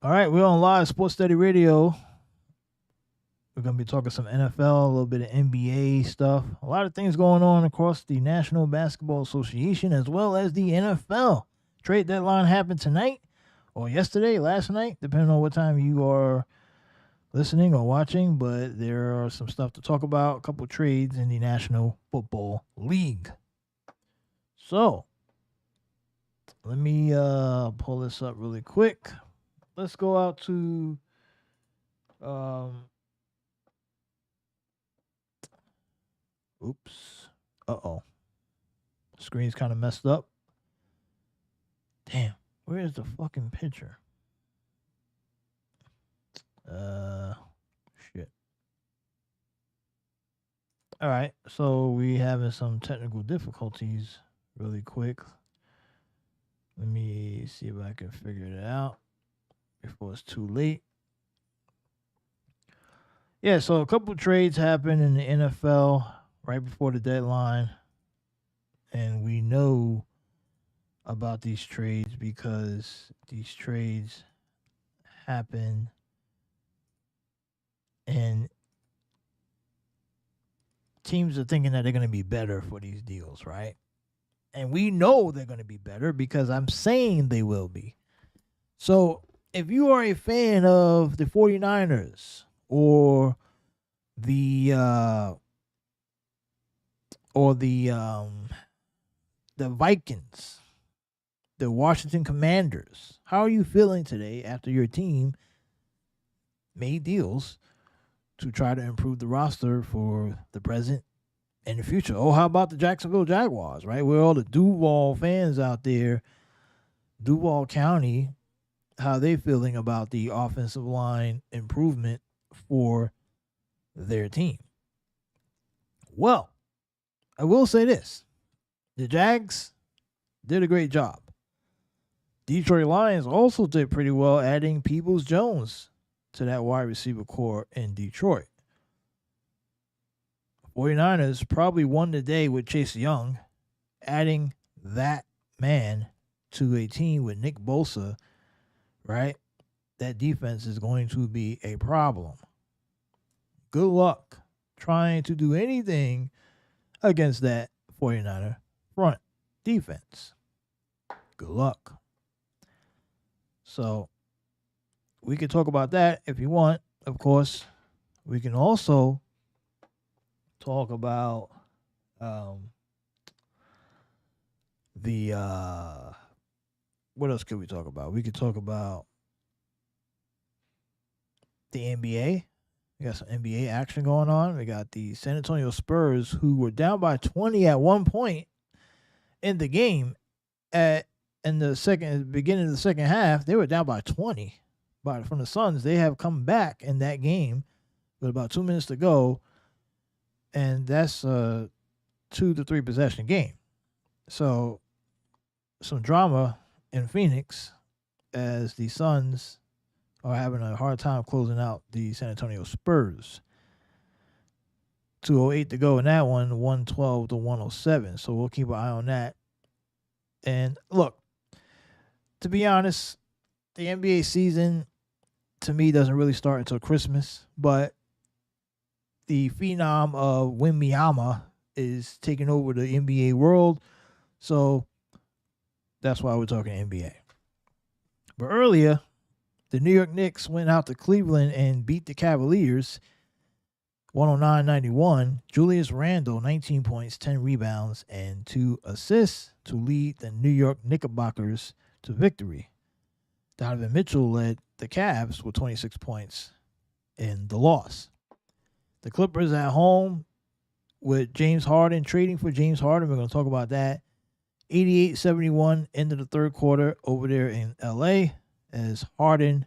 All right, we're on live Sports Steady Radio. We're going to be talking some NFL, a little bit of NBA stuff. A lot of things going on across the National Basketball Association as well as the NFL. Trade deadline happened tonight or yesterday, last night, depending on what time you are listening or watching. But there are some stuff to talk about, a couple trades in the National Football League. So let me pull this up really quick. Let's go out to oops. Uh-oh. Screen's kind of messed up. Damn. Where is the fucking picture? Shit. All right. So we having some technical difficulties really quick. Let me see if I can figure it out before it's too late. Yeah, so a couple trades happened in the NFL right before the deadline. And we know about these trades because these trades happen and teams are thinking that they're going to be better for these deals, right? And we know they're going to be better because I'm saying they will be. So if you are a fan of the 49ers or the Vikings, the Washington Commanders, how are you feeling today after your team made deals to try to improve the roster for the present and the future? Oh, how about the Jacksonville Jaguars, right? Where all the Duval fans out there, Duval County, how they feeling about the offensive line improvement for their team? Well, I will say this. The Jags did a great job. Detroit Lions also did pretty well adding Peoples-Jones to that wide receiver core in Detroit. 49ers probably won the day with Chase Young, adding that man to a team with Nick Bosa, right? That defense is going to be a problem. Good luck trying to do anything against that 49er front defense. Good luck. So we can talk about that if you want. Of course, we can also talk about the what else could we talk about? We could talk about the NBA. We got some NBA action going on. We got the San Antonio Spurs, who were down by 20 at one point in the game. In the beginning of the second half, they were down by 20. But from the Suns, they have come back in that game with about 2 minutes to go, and that's a 2 to 3 possession game. So some drama in Phoenix as the Suns are having a hard time closing out the San Antonio Spurs. 2:08 to go in that one, 112 to 107. So we'll keep an eye on that. And look, to be honest, the NBA season to me doesn't really start until Christmas, but the phenom of Wembanyama is taking over the NBA world. So that's why we're talking NBA. But earlier, the New York Knicks went out to Cleveland and beat the Cavaliers 109-91. Julius Randle, 19 points, 10 rebounds, and 2 assists to lead the New York Knickerbockers to victory. Donovan Mitchell led the Cavs with 26 points in the loss. The Clippers at home with James Harden, trading for James Harden. We're going to talk about that. 88-71 into the third quarter over there in LA as Harden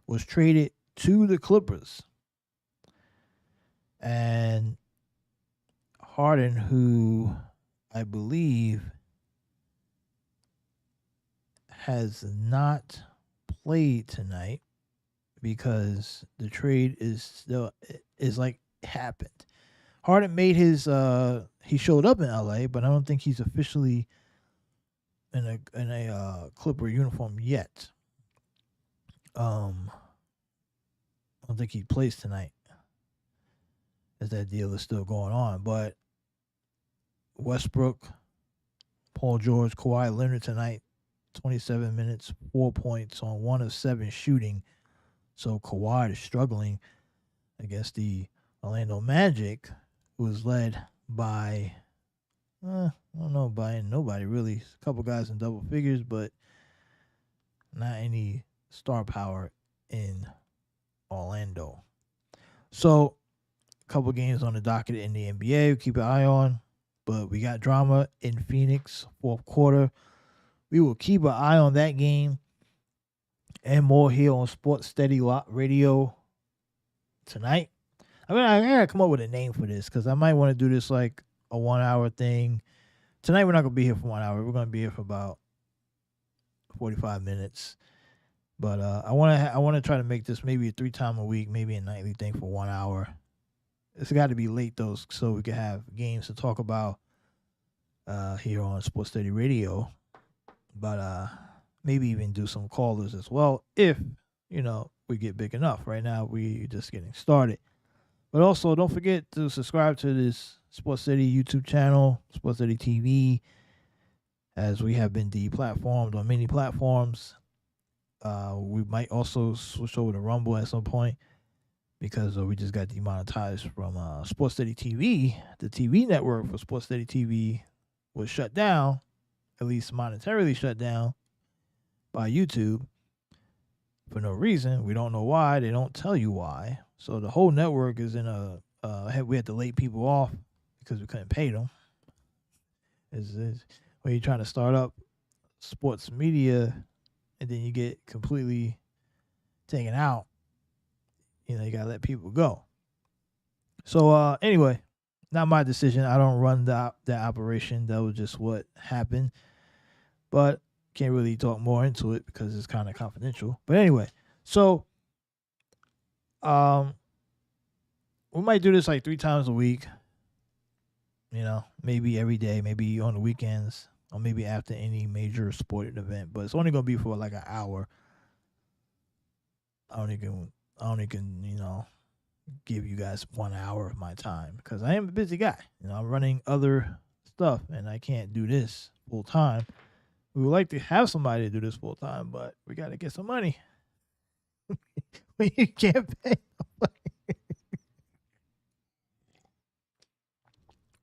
was traded to the Clippers. And Harden, who I believe has not played tonight because the trade is like happened. Harden made his he showed up in LA, but I don't think he's officially in a Clipper uniform yet. I don't think he plays tonight, as that deal is still going on. But Westbrook, Paul George, Kawhi Leonard tonight, 27 minutes, 4 points on 1 of 7 shooting. So Kawhi is struggling against the Orlando Magic, who is led by, I don't know, by nobody really. A couple guys in double figures, but not any star power in Orlando. So, a couple games on the docket in the NBA. We keep an eye on, but we got drama in Phoenix, fourth quarter. We will keep an eye on that game and more here on Sports Steady Radio tonight. I mean, I gotta come up with a name for this because I might want to do this like a 1 hour thing. Tonight we're not gonna be here for 1 hour. We're gonna be here for about 45 minutes. But I want to try to make this maybe a 3 time a week, maybe a nightly thing for 1 hour. It's got to be late though, so we can have games to talk about here on Sports Steady Radio. But maybe even do some callers as well if we get big enough. Right now we just getting started. But also don't forget to subscribe to this Sports Steady YouTube channel, Sports Steady TV, as we have been deplatformed on many platforms. We might also switch over to Rumble at some point because we just got demonetized from Sports Steady TV. The TV network for Sports Steady TV was shut down, at least monetarily shut down by YouTube for no reason. We don't know why. They don't tell you why. So the whole network is in we had to lay people off because we couldn't pay them. Is when you're trying to start up sports media and then you get completely taken out, you gotta let people go. So anyway, not my decision. I don't run that operation. That was just what happened. But can't really talk more into it because it's kind of confidential. But anyway, so we might do this like 3 times a week. Maybe every day, maybe on the weekends, or maybe after any major sporting event. But it's only gonna be for like an hour. I only can give you guys 1 hour of my time because I am a busy guy. I'm running other stuff and I can't do this full time. We would like to have somebody to do this full time, but we got to get some money. You can't pay nobody.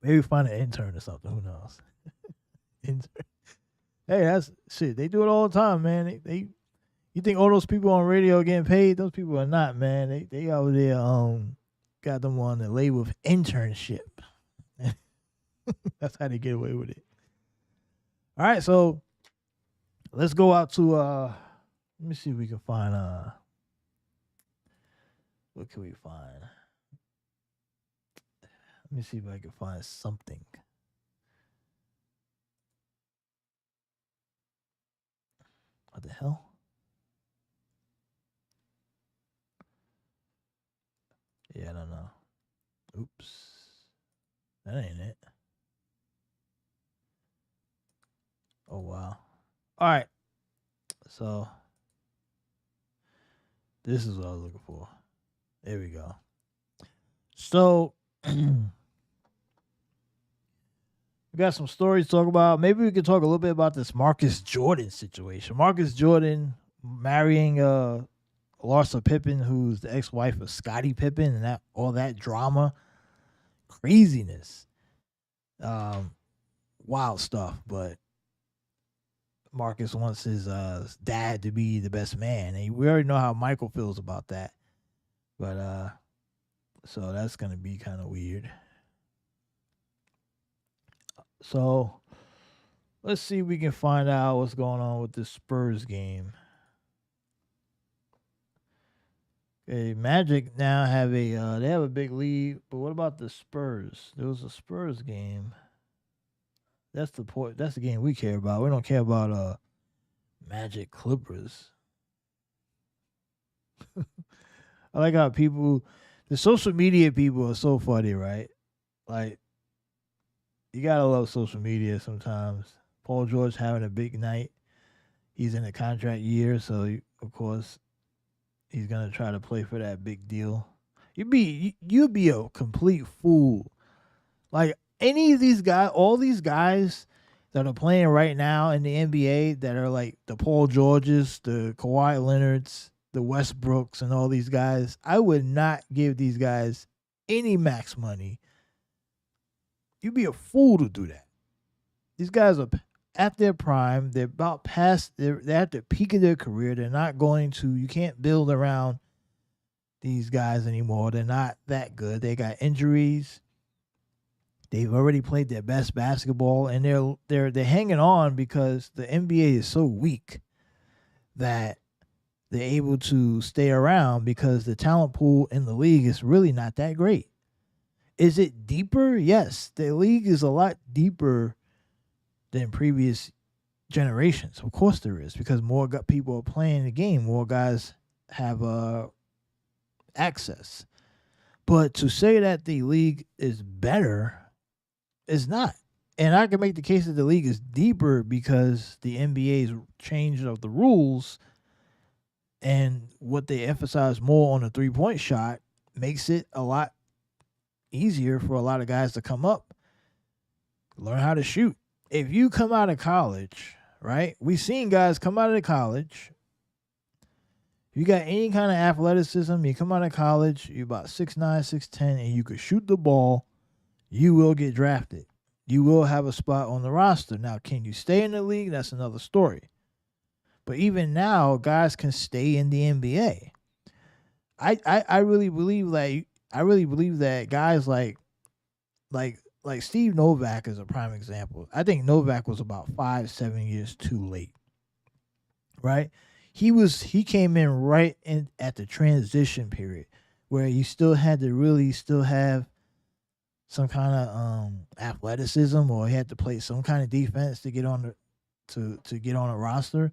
Maybe find an intern or something. Who knows? Intern. Hey, that's shit. They do it all the time, man. You think all those people on radio are getting paid? Those people are not, man. They out there got them on the label of internship. That's how they get away with it. All right, so let's go out to let me see if we can find what can we find? Let me see if I can find something. What the hell? Yeah, I don't know. Oops. That ain't it. Oh, wow. All right. So, this is what I was looking for. There we go. So, we got some stories to talk about. Maybe we could talk a little bit about this Marcus Jordan situation. Marcus Jordan marrying Larsa Pippen, who's the ex-wife of Scottie Pippen, and all that drama, craziness, wild stuff. But Marcus wants his dad to be the best man, and we already know how Michael feels about that. But so that's gonna be kind of weird. So let's see if we can find out what's going on with this Spurs game. Okay, Magic now have they have a big lead, but what about the Spurs? There was a Spurs game. That's the point. That's the game we care about. We don't care about Magic Clippers. I like how the social media people are so funny, right? Like, you gotta love social media sometimes. Paul George having a big night. He's in a contract year, so of course He's gonna try to play for that big deal. You'd be a complete fool. Like any of these guys, all these guys that are playing right now in the NBA that are like the Paul Georges, the Kawhi Leonards, the Westbrooks, and all these guys, I would not give these guys any max money. You'd be a fool to do that. These guys are at their prime. They're about past. They're at the peak of their career. They're not going to. You can't build around these guys anymore. They're not that good. They got injuries. They've already played their best basketball, and they're hanging on because the NBA is so weak that they're able to stay around because the talent pool in the league is really not that great. Is it deeper? Yes, the league is a lot deeper than previous generations. Of course there is, because more people are playing the game. More guys have access. But to say that the league is better is not. And I can make the case that the league is deeper because the NBA's change of the rules and what they emphasize more on the three-point shot makes it a lot easier for a lot of guys to come up, learn how to shoot. If you come out of college, right? We've seen guys come out of college. If you got any kind of athleticism, you come out of college, you're about 6'9", 6'10", and you could shoot the ball, you will get drafted. You will have a spot on the roster. Now, can you stay in the league? That's another story. But even now, guys can stay in the NBA. I really believe that guys like Steve Novak is a prime example. I think Novak was about 5-7 years too late. Right? He came in right in at the transition period where you still had to really still have some kind of athleticism, or he had to play some kind of defense to get on to get on a roster.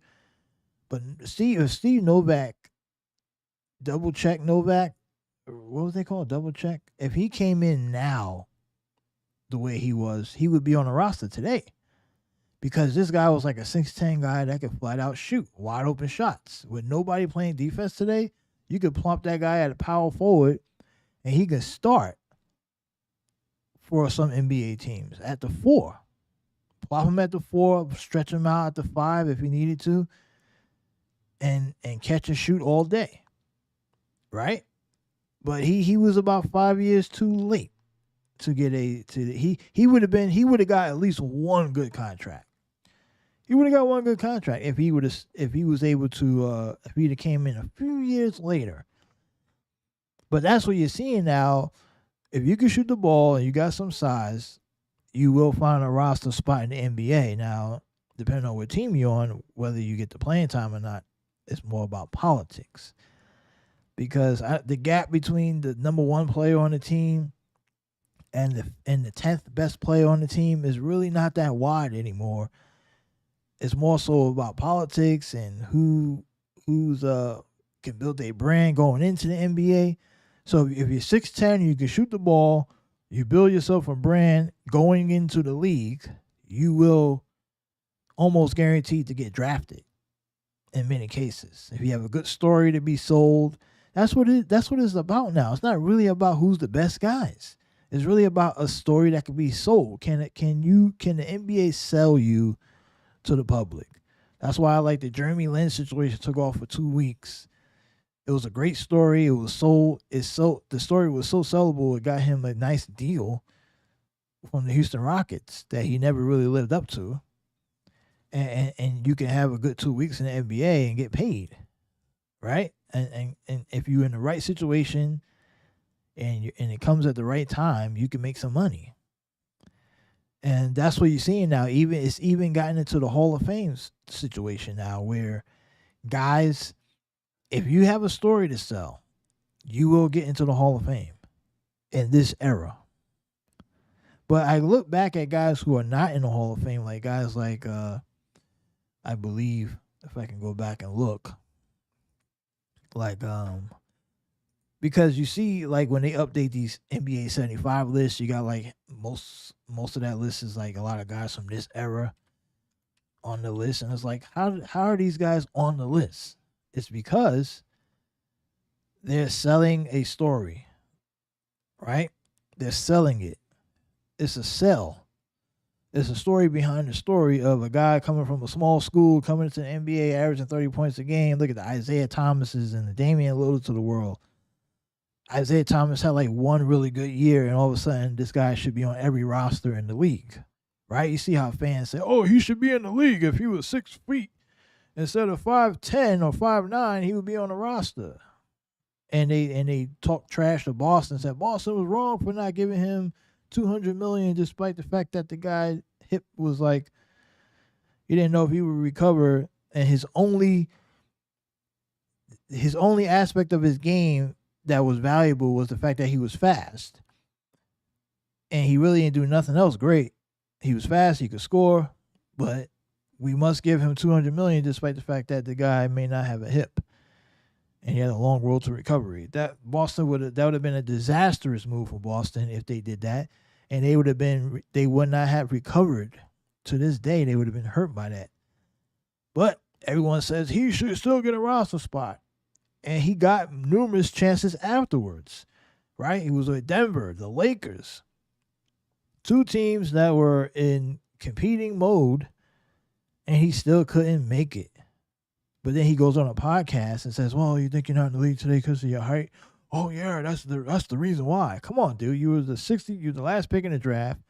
But Steve Novak, double check Novak, what was they called? Double check. If he came in now the way he was, he would be on a roster today. Because this guy was like a 6'10" guy that could flat out shoot wide open shots. With nobody playing defense today, you could plump that guy at a power forward and he could start for some NBA teams at the 4. Plop him at the 4, stretch him out at the 5 if he needed to, and catch and shoot all day. Right? But he was about 5 years too late to get he would have got at least one good contract. He would have got one good contract if he was able to if he'd have came in a few years later. But that's what you're seeing now. If you can shoot the ball and you got some size, you will find a roster spot in the NBA. Now, depending on what team you're on, whether you get the playing time or not, it's more about politics. Because the gap between the number 1 player on the team and the 10th best player on the team is really not that wide anymore. It's more so about politics and who's can build a brand going into the NBA. So if you're 6'10", you can shoot the ball, you build yourself a brand going into the league, you will almost guaranteed to get drafted in many cases. If you have a good story to be sold, that's what it's about now. It's not really about who's the best guys. It's really about a story that can be sold. Can the NBA sell you to the public? That's why I like the Jeremy Lin situation took off for 2 weeks. It was a great story. The story was so sellable. It got him a nice deal from the Houston Rockets that he never really lived up to. And you can have a good 2 weeks in the NBA and get paid, right? And if you're in the right situation and it comes at the right time, you can make some money. And that's what you're seeing now. It's even gotten into the Hall of Fame situation now, where guys, if you have a story to sell, you will get into the Hall of Fame in this era. But I look back at guys who are not in the Hall of Fame, like guys like, I believe, if I can go back and look, like, because you see, like, when they update these NBA 75 lists, you got, like, most of that list is, like, a lot of guys from this era on the list. And it's like, how are these guys on the list? It's because they're selling a story, right? They're selling it. It's a sell. It's a story behind the story of a guy coming from a small school, coming into the NBA, averaging 30 points a game. Look at the Isaiah Thomases and the Damian Lillard of the world. Isaiah Thomas had like one really good year, and all of a sudden, this guy should be on every roster in the league, right? You see how fans say, "Oh, he should be in the league if he was 6 feet instead of 5'10" or 5'9", he would be on the roster." And they talk trash to Boston, said Boston was wrong for not giving him $200 million, despite the fact that the guy hip was like, he didn't know if he would recover, and his only aspect of his game that was valuable was the fact that he was fast, and he really didn't do nothing else great. He was fast, he could score, but we must give him $200 million, despite the fact that the guy may not have a hip, and he had a long road to recovery. That would have been a disastrous move for Boston if they did that, and they would not have recovered to this day. They would have been hurt by that. But everyone says he should still get a roster spot. And he got numerous chances afterwards, right? He was with Denver, the Lakers. Two teams that were in competing mode, and he still couldn't make it. But then he goes on a podcast and says, "Well, you think you're not in the league today because of your height? Oh yeah, that's the reason why. Come on, dude. You were the last pick in the draft.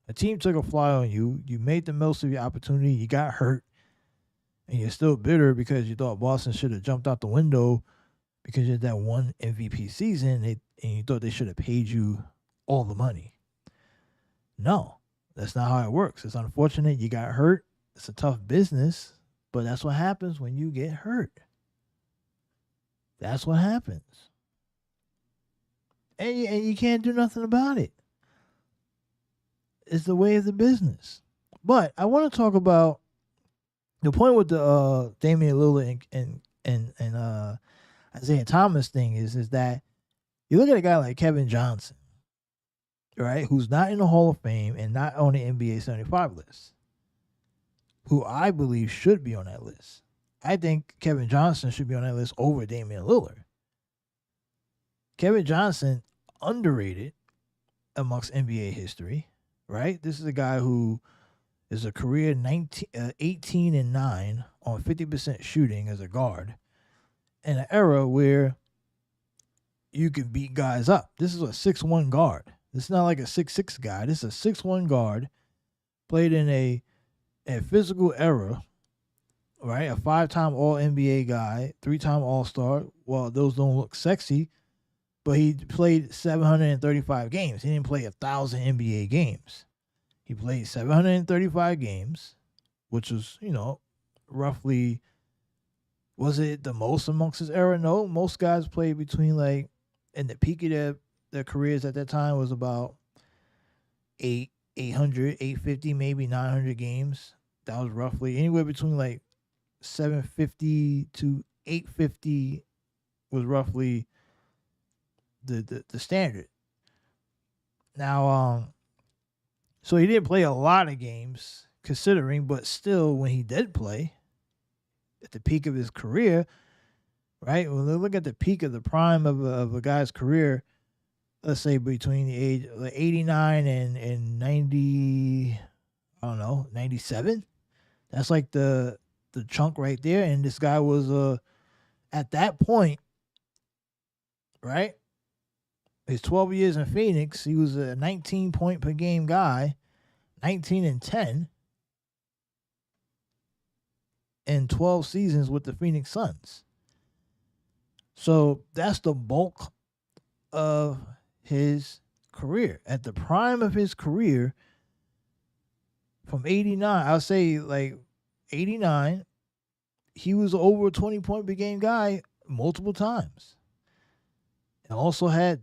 A team took a fly on you. You made the most of your opportunity. You got hurt, and you're still bitter because you thought Boston should have jumped out the window because you had that one MVP season, and you thought they should have paid you all the money. No, that's not how it works. It's unfortunate you got hurt. It's a tough business, but that's what happens when you get hurt. That's what happens. And you can't do nothing about it. It's the way of the business. But I want to talk about the point with the Damian Lillard and Isaiah Thomas thing is that you look at a guy like Kevin Johnson, right, who's not in the Hall of Fame and not on the NBA 75 list, who I believe should be on that list. I think Kevin Johnson should be on that list over Damian Lillard. Kevin Johnson, underrated amongst NBA history, right? This is a guy who is a career 18-9 on 50% shooting as a guard in an era where you can beat guys up. This is a 6'1" guard. This is not like a 6'6" guy. This is a 6'1" guard, played in a physical era, right? A 5-time All-NBA guy, 3-time All-Star. Well, those don't look sexy, but he played 735 games. He didn't play 1,000 NBA games. He played 735 games, which was, roughly, was it the most amongst his era? No, most guys played between in the peak of their careers at that time was about 800, 850, maybe 900 games. That was roughly anywhere between 750 to 850 was roughly the standard. Now, so he didn't play a lot of games considering, but still when he did play at the peak of his career, right? When they look at the peak of the prime of a guy's career, let's say between the age of 89 and 90, 97. That's like the chunk right there. And this guy was at that point, right? His 12 years in Phoenix, he was a 19 point per game guy, 19-10 in 12 seasons with the Phoenix Suns. So that's the bulk of his career. At the prime of his career, from 89, I'll say 89, he was over a 20 point per game guy multiple times. And also had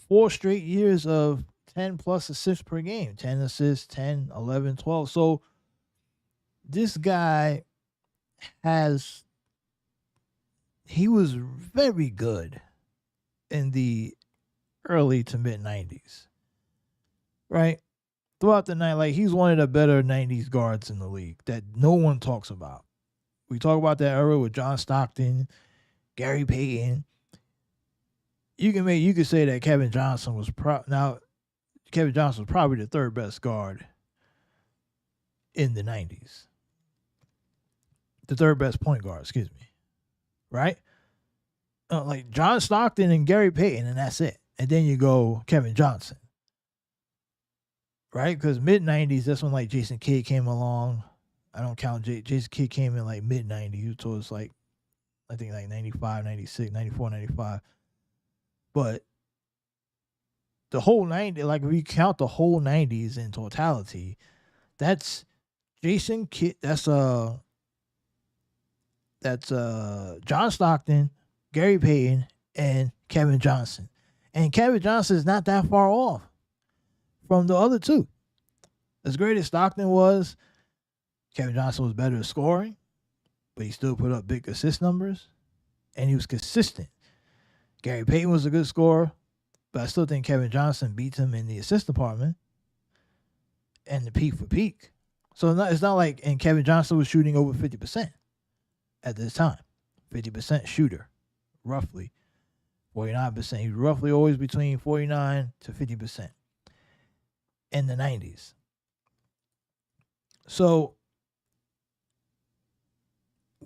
4 straight years of 10 plus assists per game, 10 assists, 10, 11, 12. So this guy he was very good in the early to mid 90s, right? Throughout the night, he's one of the better 90s guards in the league that no one talks about. We talk about that era with John Stockton, Gary Payton. you could say that Kevin Johnson was Kevin Johnson was probably the third best guard in the 90s. The third best point guard, excuse me. Right? Like John Stockton and Gary Payton, and that's it. And then you go Kevin Johnson. Right? Because mid-90s, that's when like Jason Kidd came along. I don't count Jason Kidd came in like mid-90s. So it's like, I think like 95, 96, 94, 95. But the whole 90s, like if you count the whole 90s in totality, that's Jason Kidd, that's John Stockton, Gary Payton, and Kevin Johnson. And Kevin Johnson is not that far off from the other two. As great as Stockton was, Kevin Johnson was better at scoring, but he still put up big assist numbers, and he was consistent. Gary Payton was a good scorer, but I still think Kevin Johnson beats him in the assist department and the peak for peak. So it's not like, and Kevin Johnson was shooting over 50% at this time. 50% shooter, roughly. 49%. He was roughly always between 49 to 50% in the 90s. So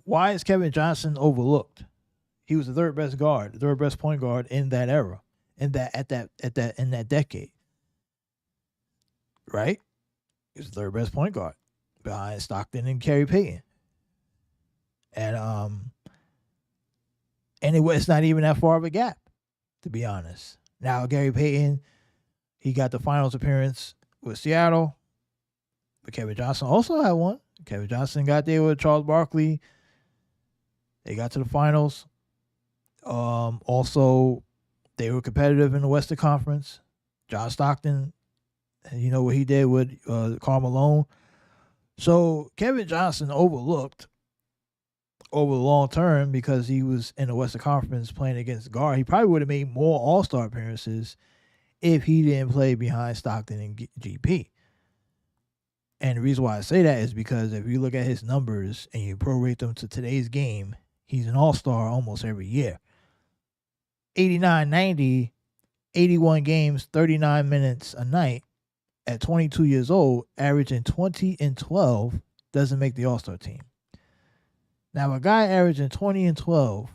why is Kevin Johnson overlooked? He was the third best guard, the third best point guard in that era, in that decade. Right? He was the third best point guard behind Stockton and Gary Payton. And it's not even that far of a gap, to be honest. Now, Gary Payton, he got the finals appearance with Seattle, but Kevin Johnson also had one. Kevin Johnson got there with Charles Barkley. They got to the finals. Also, they were competitive in the Western Conference. John Stockton, you know what he did with Karl Malone. So Kevin Johnson overlooked over the long term because he was in the Western Conference playing against guard. He probably would have made more All-Star appearances if he didn't play behind Stockton and GP. And the reason why I say that is because if you look at his numbers and you prorate them to today's game, he's an All-Star almost every year. 89, 90, 81 games, 39 minutes a night at 22 years old, averaging 20 and 12, doesn't make the All-Star team. Now, a guy averaging 20 and 12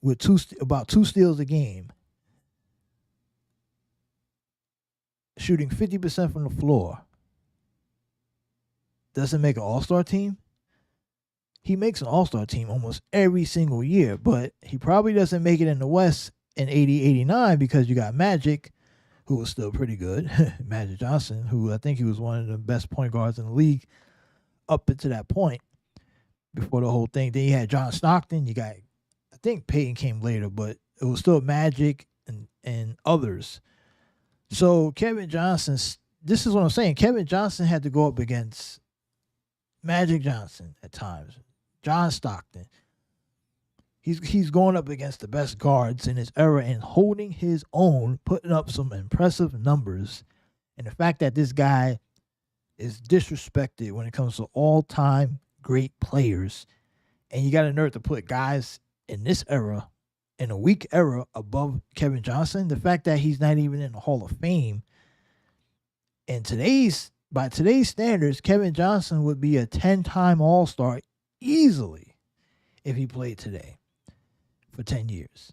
with about 2 steals a game, shooting 50% from the floor, doesn't make an All-Star team? He makes an All-Star team almost every single year, but he probably doesn't make it in the West in 80, 89 because you got Magic, who was still pretty good, Magic Johnson, who I think he was one of the best point guards in the league up until that point before the whole thing. Then you had John Stockton. You got, I think Payton came later, but it was still Magic and others. So Kevin Johnson, this is what I'm saying. Kevin Johnson had to go up against Magic Johnson at times, John Stockton. He's going up against the best guards in his era and holding his own, putting up some impressive numbers. And the fact that this guy is disrespected when it comes to all-time great players, and you got a nerve to put guys in this era, in a weak era, above Kevin Johnson. The fact that he's not even in the Hall of Fame, and by today's standards, Kevin Johnson would be a 10-time All-Star easily if he played today for 10 years.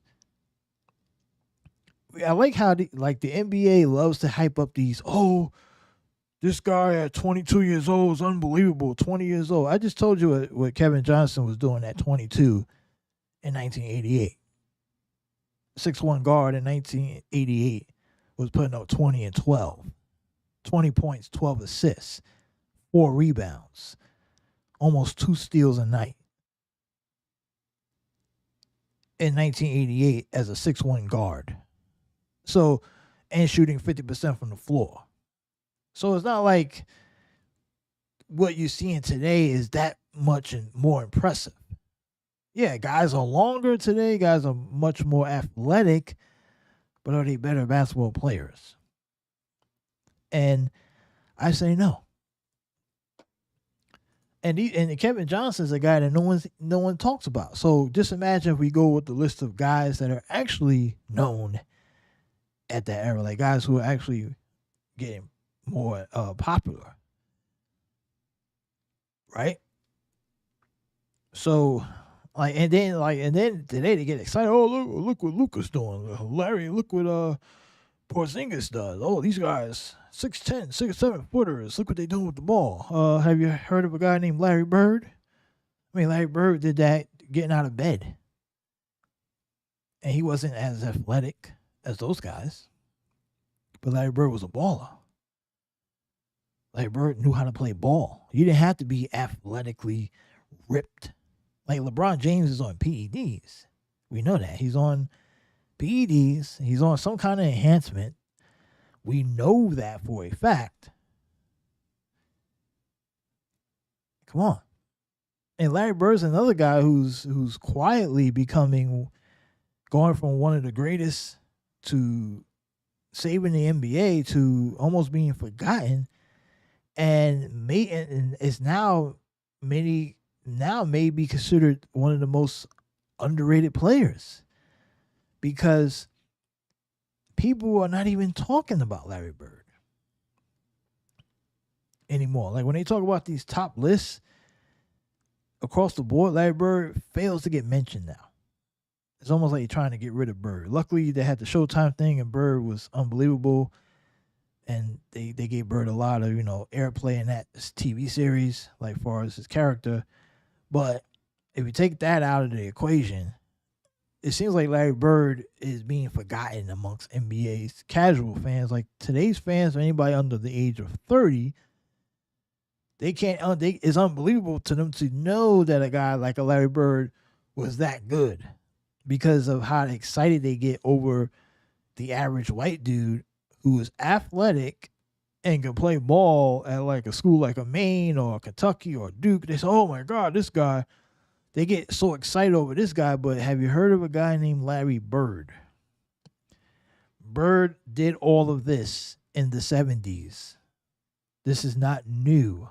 I like how the NBA loves to hype up these, this guy at 22 years old is unbelievable, 20 years old. I just told you what Kevin Johnson was doing at 22 in 1988. 6'1" guard in 1988 was putting up 20 and 12. 20 points, 12 assists, 4 rebounds, almost 2 steals a night in 1988 as a 6'1" guard. So, and shooting 50% from the floor. So it's not like what you're seeing today is that much and more impressive. Yeah, guys are longer today. Guys are much more athletic, but are they better basketball players? And I say no. And Kevin Johnson's a guy that no one talks about. So just imagine if we go with the list of guys that are actually known at that era, like guys who are actually getting more popular, right? So and then today they get excited. Oh, look what Luka's doing. Larry, look what Porzingis does. Oh, these guys 6'10", 6'7" footers. Look what they doing with the ball. Have you heard of a guy named Larry Bird? I mean, Larry Bird did that getting out of bed, and he wasn't as athletic as those guys, but Larry Bird was a baller. Larry Bird knew how to play ball. You didn't have to be athletically ripped. Like LeBron James is on PEDs. We know that. He's on PEDs. He's on some kind of enhancement. We know that for a fact. Come on. And Larry Bird's another guy who's quietly going from one of the greatest to saving the NBA to almost being forgotten, and is now may be considered one of the most underrated players, because people are not even talking about Larry Bird anymore. Like when they talk about these top lists across the board, Larry Bird fails to get mentioned now. It's almost like you're trying to get rid of Bird. Luckily, they had the Showtime thing, and Bird was unbelievable. And they gave Bird a lot of, airplay in that TV series, like far as his character. But if you take that out of the equation, it seems like Larry Bird is being forgotten amongst NBA's casual fans. Like today's fans, or anybody under the age of 30, they can't. It's unbelievable to them to know that a guy like a Larry Bird was that good, because of how excited they get over the average white dude who is athletic and can play ball at like a school like a Maine or Kentucky or Duke. They say, oh my God, this guy. They get so excited over this guy, but have you heard of a guy named Larry Bird? Bird did all of this in the 70s. This is not new.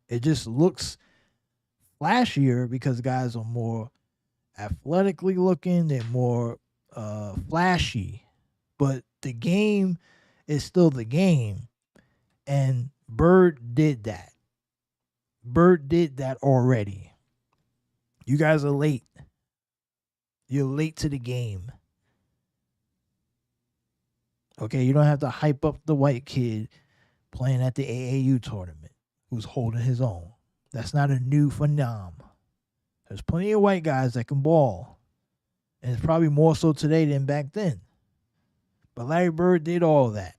It just looks flashier because guys are more athletically looking, they're more flashy, but the game is still the game, and Bird did that. Bird did that already. You guys are late. You're late to the game. Okay, you don't have to hype up the white kid playing at the AAU tournament who's holding his own. That's not a new phenomenon. There's plenty of white guys that can ball. And it's probably more so today than back then. But Larry Bird did all of that.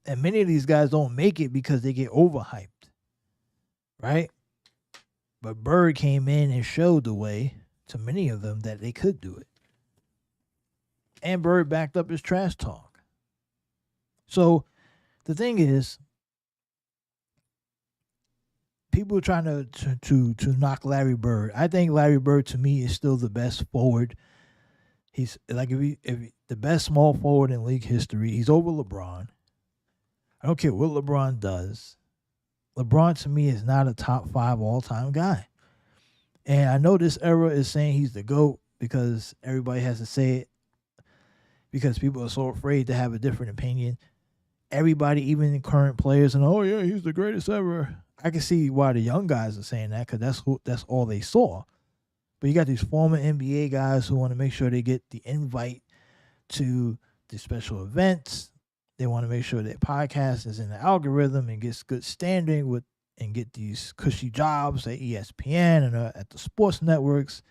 And many of these guys don't make it because they get overhyped. Right? But Bird came in and showed the way to many of them that they could do it. And Bird backed up his trash talk. So the thing is, people are trying to knock Larry Bird. I think Larry Bird, to me, is still the best forward. He's like if the best small forward in league history. He's over LeBron. I don't care what LeBron does. LeBron, to me, is not a top 5 all-time guy. And I know this era is saying he's the GOAT because everybody has to say it, because people are so afraid to have a different opinion. Everybody, even the current players, and oh yeah, he's the greatest ever. I can see why the young guys are saying that, because that's all they saw. But you got these former NBA guys who want to make sure they get the invite to the special events. They want to make sure that podcast is in the algorithm and gets good standing and get these cushy jobs at ESPN and at the sports networks,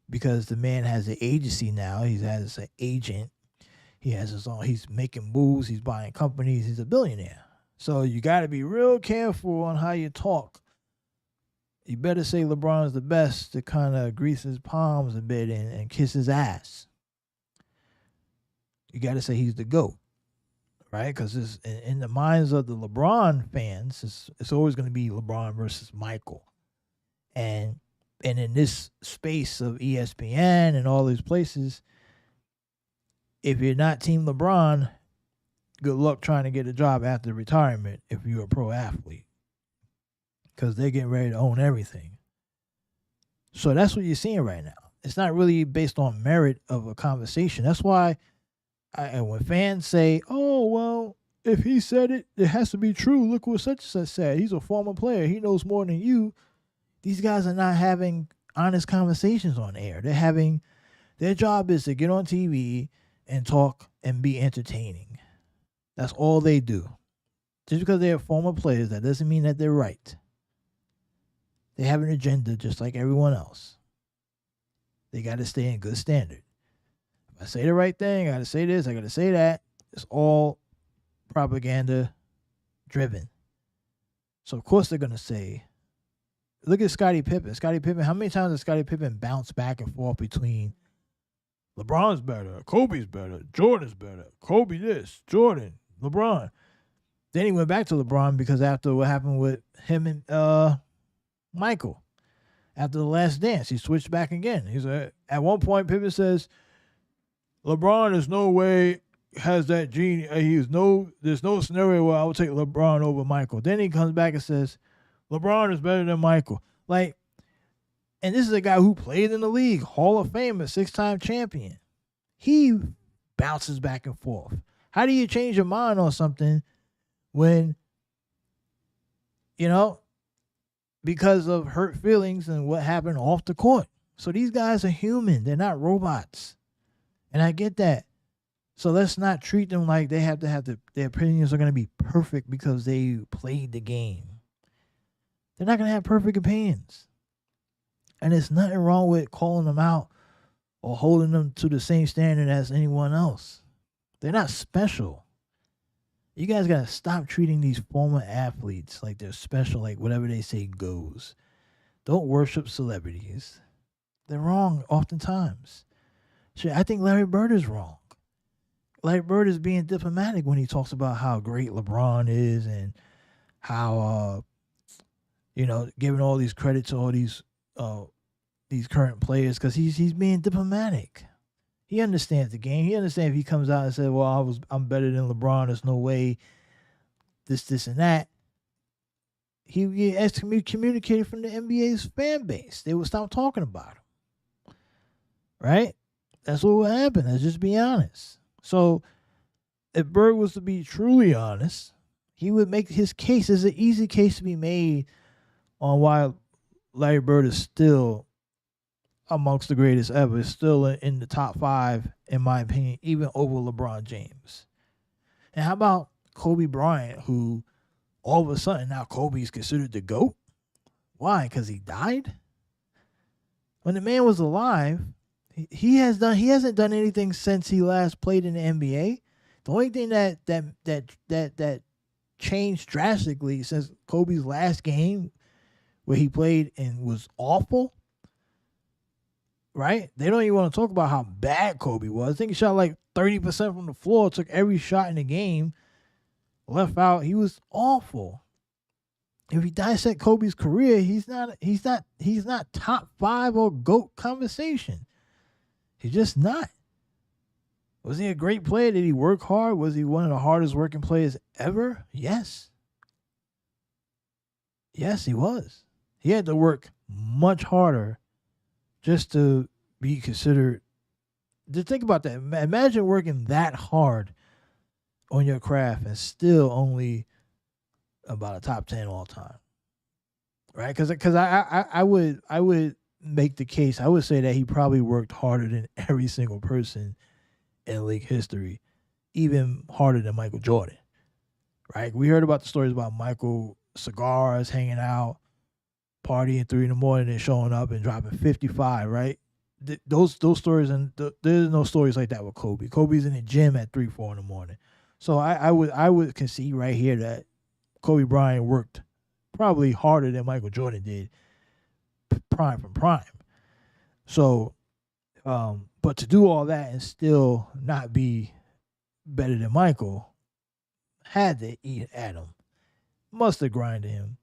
because the man has an agency now. He has an agent. He has his own. He's making moves. He's buying companies. He's a billionaire. So you got to be real careful on how you talk. You better say LeBron's the best to kind of grease his palms a bit and kiss his ass. You got to say he's the GOAT, right? Because in the minds of the LeBron fans, it's always going to be LeBron versus Michael. And in this space of ESPN and all these places, if you're not Team LeBron, good luck trying to get a job after retirement if you're a pro athlete. because they're getting ready to own everything. So that's what you're seeing right now. It's not really based on merit of a conversation. That's why and when fans say, oh, well, if he said it, it has to be true. Look what such and such said. He's a former player. He knows more than you. These guys are not having honest conversations on air. Their job is to get on TV and talk and be entertaining. That's all they do. Just because they're former players, that doesn't mean that they're right. They have an agenda just like everyone else. They got to stay in good standard. If I say the right thing, I got to say this, I got to say that. It's all propaganda driven. So, of course, they're going to say, look at Scottie Pippen. How many times has Scottie Pippen bounced back and forth between LeBron's better, Kobe's better, Jordan's better, Kobe this, Jordan, LeBron. Then he went back to LeBron because after what happened with him and Michael, after the last dance, he switched back again. He's at one point, Pippen says, LeBron is no way has that gene. There's no scenario where I would take LeBron over Michael. Then he comes back and says, LeBron is better than Michael. Like, and this is a guy who played in the league, Hall of Famer, 6-time champion. He bounces back and forth. How do you change your mind on something when, because of hurt feelings and what happened off the court? So these guys are human. They're not robots. And I get that. So let's not treat them like they have to have their opinions are going to be perfect because they played the game. They're not going to have perfect opinions. And there's nothing wrong with calling them out or holding them to the same standard as anyone else. They're not special. You guys got to stop treating these former athletes like they're special, like whatever they say goes. Don't worship celebrities. They're wrong oftentimes. Shit, I think Larry Bird is wrong. Larry Bird is being diplomatic when he talks about how great LeBron is and how, giving all these credit to all these current players because he's being diplomatic. He understands the game. He understands if he comes out and says, well, I'm better than LeBron. There's no way this, and that. He has communicated from the NBA's fan base. They will stop talking about him. Right? That's what would happen. Let's just be honest. So if Bird was to be truly honest, he would make his case. It's an easy case to be made on why Larry Bird is still amongst the greatest ever. Is still in the top 5, in my opinion, even over LeBron James. And how about Kobe Bryant, who all of a sudden now Kobe's considered the GOAT? Why? Because he died? When the man was alive, he hasn't done anything since he last played in the NBA. The only thing that changed drastically since Kobe's last game where he played and was awful, right? They don't even want to talk about how bad Kobe was. I think he shot like 30% from the floor, took every shot in the game, left out. He was awful. If you dissect Kobe's career, he's not top 5 or GOAT conversation. He's just not. Was he a great player? Did he work hard? Was he one of the hardest working players ever? Yes. Yes, he was. He had to work much harder just to be considered. Just think about that. Imagine working that hard on your craft and still only about a top 10 all time. Right? Because I would make the case. I would say that he probably worked harder than every single person in league history, even harder than Michael Jordan. Right? We heard about the stories about Michael cigars, hanging out, partying 3 a.m. and showing up and dropping 55. Right? Those stories, and there's no stories like that with Kobe. Kobe's in the gym at 3, 4 a.m. So I would concede right here that Kobe Bryant worked probably harder than Michael Jordan did, prime from prime. So, but to do all that and still not be better than Michael, had to eat at him. Must have grinded him.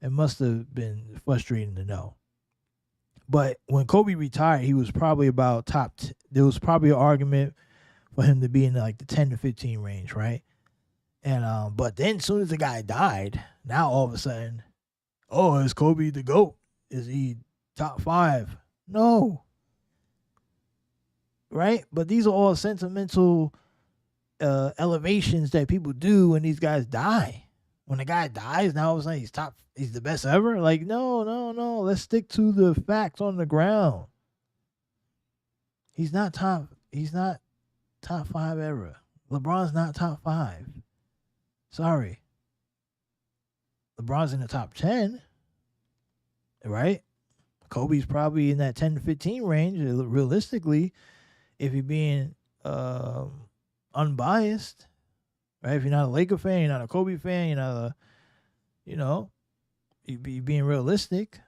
It must have been frustrating to know. But when Kobe retired, he was probably about there was probably an argument for him to be in like the 10 to 15 range, right? And but then as soon as the guy died, now all of a sudden, Oh, is Kobe the GOAT? Is he top 5? No. Right? But these are all sentimental elevations that people do when these guys die. When a guy dies, now all of a sudden he's the best ever. Like, no. Let's stick to the facts on the ground. He's not top 5 ever. LeBron's not top 5. Sorry. LeBron's in the top 10. Right? Kobe's probably in that 10 to 15 range, realistically, if you're being unbiased. Right? If you're not a Laker fan, you're not a Kobe fan, you're not you're being realistic.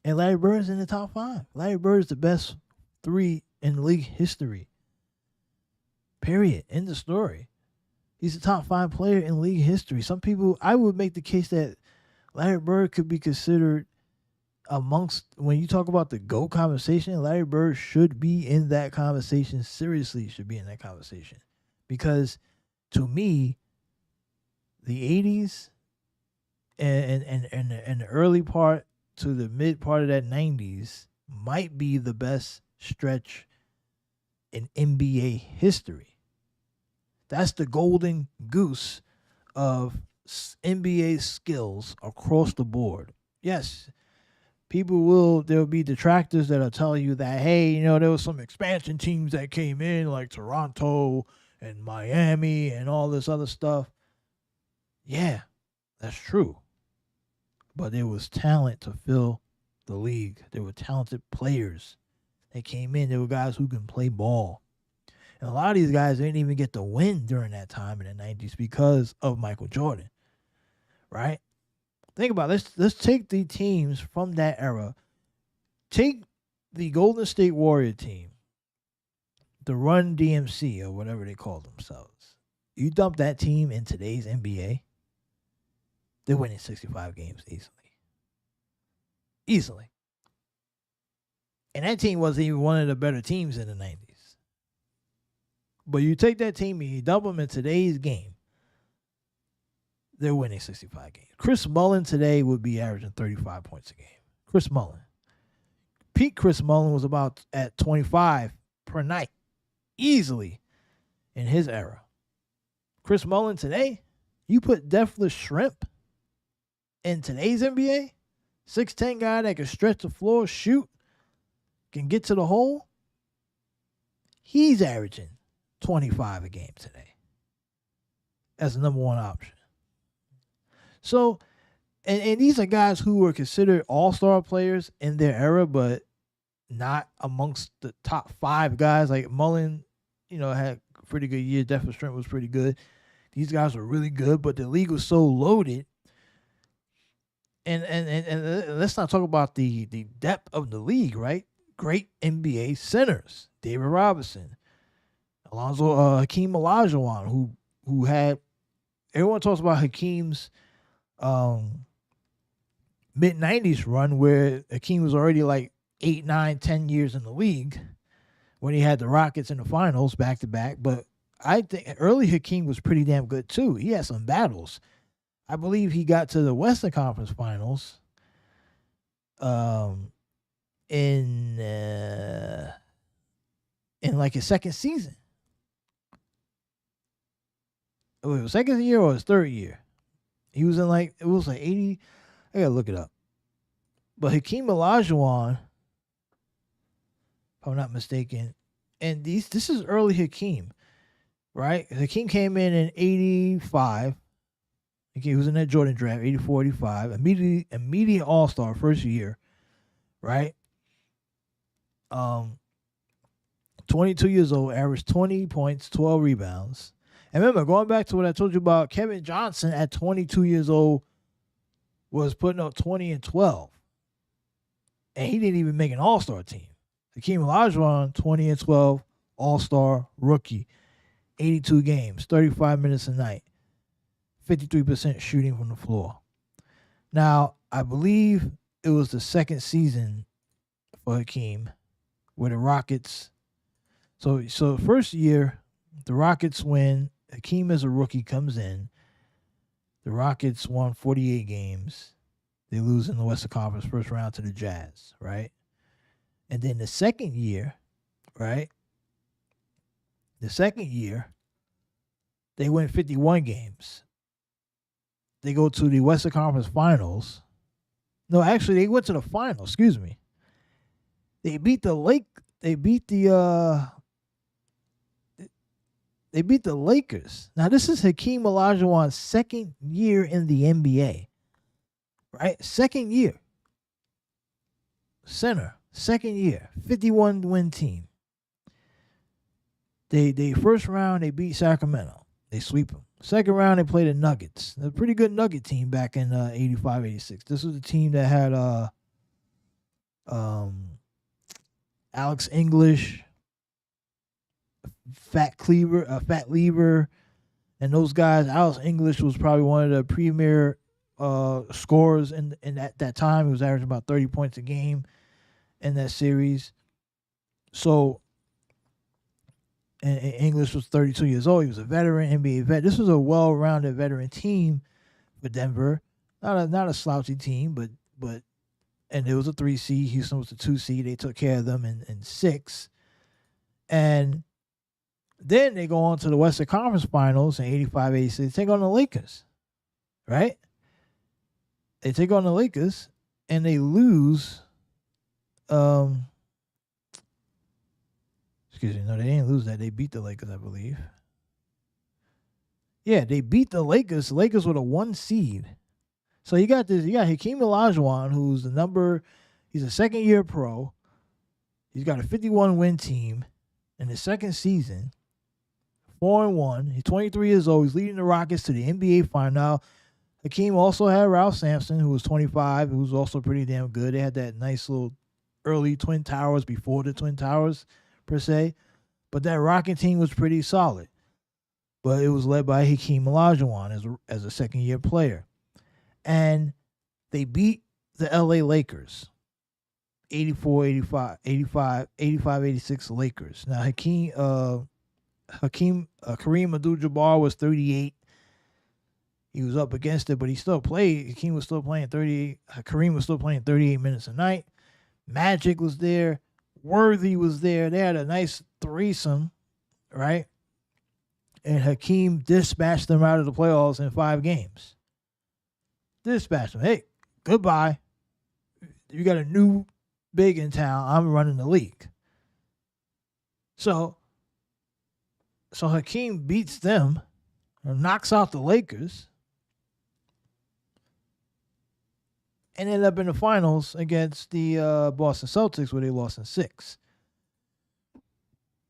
And Larry Bird's in the top 5. Larry Bird's the best 3 in league history. Period. End of story. He's the top 5 player in league history. Some people, I would make the case that Larry Bird could be considered amongst, when you talk about the GOAT conversation, Larry Bird should be in that conversation. Seriously, should be in that conversation. Because to me, the 80s and the early part to the mid part of that 90s might be the best stretch in NBA history. That's the golden goose of NBA skills across the board. Yes, there'll be detractors that'll tell you that, hey, there was some expansion teams that came in like Toronto and Miami and all this other stuff. Yeah, that's true. But there was talent to fill the league. There were talented players that came in. There were guys who can play ball. And a lot of these guys didn't even get to win during that time in the 90s because of Michael Jordan. Right? Think about it. Let's take the teams from that era. Take the Golden State Warrior team, the Run DMC or whatever they call themselves. You dump that team in today's NBA, they're winning 65 games easily. And that team wasn't even one of the better teams in the 90s. But you take that team and you dump them in today's game, they're winning 65 games. Chris Mullin today would be averaging 35 points a game. Chris Mullin. Peak Chris Mullin was about at 25 per night, easily, in his era. Chris Mullin today, you put Deathless Shrimp in today's NBA, 6'10" guy that can stretch the floor, shoot, can get to the hole, he's averaging 25 a game today as the number one option. So, and these are guys who were considered all-star players in their era, but not amongst the top 5 guys. Like Mullin, had a pretty good year. Deathless Shrimp was pretty good. These guys were really good, but the league was so loaded. And let's not talk about the depth of the league, right? Great NBA centers. David Robinson, Hakeem Olajuwon, who had, everyone talks about Hakeem's mid-90s run where Hakeem was already like 8, 9, 10 years in the league when he had the Rockets in the finals back-to-back. But I think early Hakeem was pretty damn good too. He had some battles. I believe he got to the Western Conference Finals in like his second season. It was second year or his third year. He was in it was like 80. I gotta look it up. But Hakeem Olajuwon, if I'm not mistaken, and this is early Hakeem, right? Hakeem came in 85. He was in that Jordan draft, 84, 85. Immediate all-star first year, right? 22 years old, averaged 20 points, 12 rebounds. And remember, going back to what I told you about Kevin Johnson at 22 years old was putting up 20 and 12. And he didn't even make an all-star team. Hakeem Olajuwon, 20 and 12, all-star, rookie, 82 games, 35 minutes a night. 53% shooting from the floor. Now, I believe it was the second season for Hakeem where the Rockets. So first year, the Rockets win. Hakeem as a rookie comes in. The Rockets won 48 games. They lose in the Western Conference first round to the Jazz, right? And then the second year, right? The second year, they win 51 games. They go to the Western Conference Finals. No, actually, they went to the finals. Excuse me. They beat the Lakers. Now, this is Hakeem Olajuwon's second year in the NBA, right? Second year. Center, second year, 51-win team. They first round, they beat Sacramento. They sweep them. Second round, they play the Nuggets. A pretty good Nugget team back in 85, 86. This was the team that had Alex English, Fat Lever, and those guys. Alex English was probably one of the premier scorers in that time. He was averaging about 30 points a game in that series. So, and English was 32 years old. He was a veteran, NBA vet. This was a well-rounded veteran team for Denver. Not a slouchy team, but and it was a 3 seed. Houston was a 2 seed. They took care of them in 6. And then they go on to the Western Conference Finals in 85, 86. They take on the Lakers, right? They take on the Lakers, and they lose. Excuse me. No, they didn't lose that. They beat the Lakers, I believe. Yeah, they beat the Lakers. The Lakers were the 1 seed. So you got Hakeem Olajuwon, who's he's a second-year pro. He's got a 51-win team in his second season, 4-1. He's 23 years old. He's leading the Rockets to the NBA final. Now, Hakeem also had Ralph Sampson, who was 25, who was also pretty damn good. They had that nice little early Twin Towers before the Twin Towers, per se. But that Rocket team was pretty solid. But it was led by Hakeem Olajuwon as a second-year player. And they beat the LA Lakers, 84, 85, 86 Lakers. Now, Kareem Abdul-Jabbar was 38. He was up against it, but he still played. Hakeem was still playing 38. Kareem was still playing 38 minutes a night. Magic was there. Worthy was there. They had a nice threesome, right? And Hakeem dispatched them out of the playoffs in 5 games. Dispatched them. Hey, goodbye. You got a new big in town. I'm running the league. So Hakeem beats them, or knocks out the Lakers, and ended up in the finals against the Boston Celtics, where they lost in 6.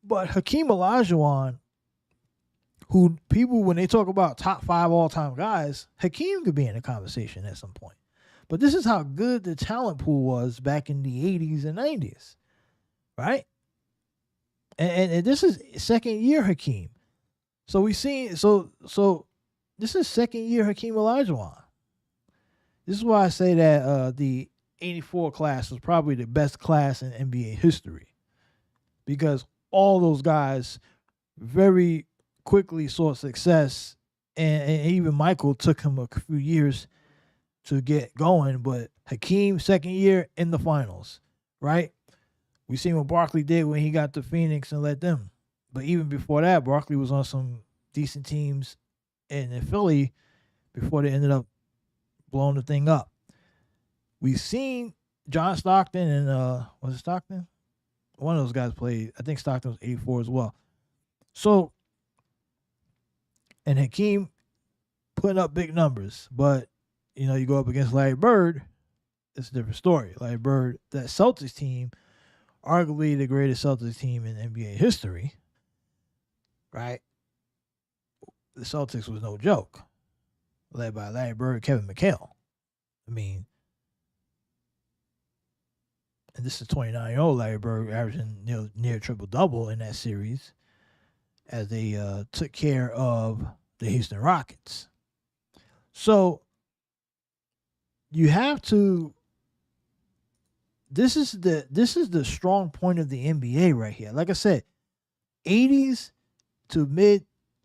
But Hakeem Olajuwon, who people, when they talk about top 5 all-time guys, Hakeem could be in the conversation at some point. But this is how good the talent pool was back in the 80s and 90s, right? And this is second year Hakeem. So we see, so this is second year Hakeem Olajuwon. This is why I say that the 84 class was probably the best class in NBA history, because all those guys very quickly saw success, and even Michael took him a few years to get going, but Hakeem, second year in the finals, right? We seen what Barkley did when he got to Phoenix and led them. But even before that, Barkley was on some decent teams in Philly before they ended up blowing the thing up. We've seen John Stockton and, was it Stockton? One of those guys played. I think Stockton was 84 as well. So, and Hakeem putting up big numbers, but you know, you go up against Larry Bird, it's a different story. Larry Bird, that Celtics team, arguably the greatest Celtics team in NBA history, right? The Celtics was no joke, led by Larry Bird, Kevin McHale. I mean, and this is 29-year-old Larry Bird averaging near triple-double in that series as they took care of the Houston Rockets. So, you have to. This is the strong point of the NBA right here. Like I said, 80s to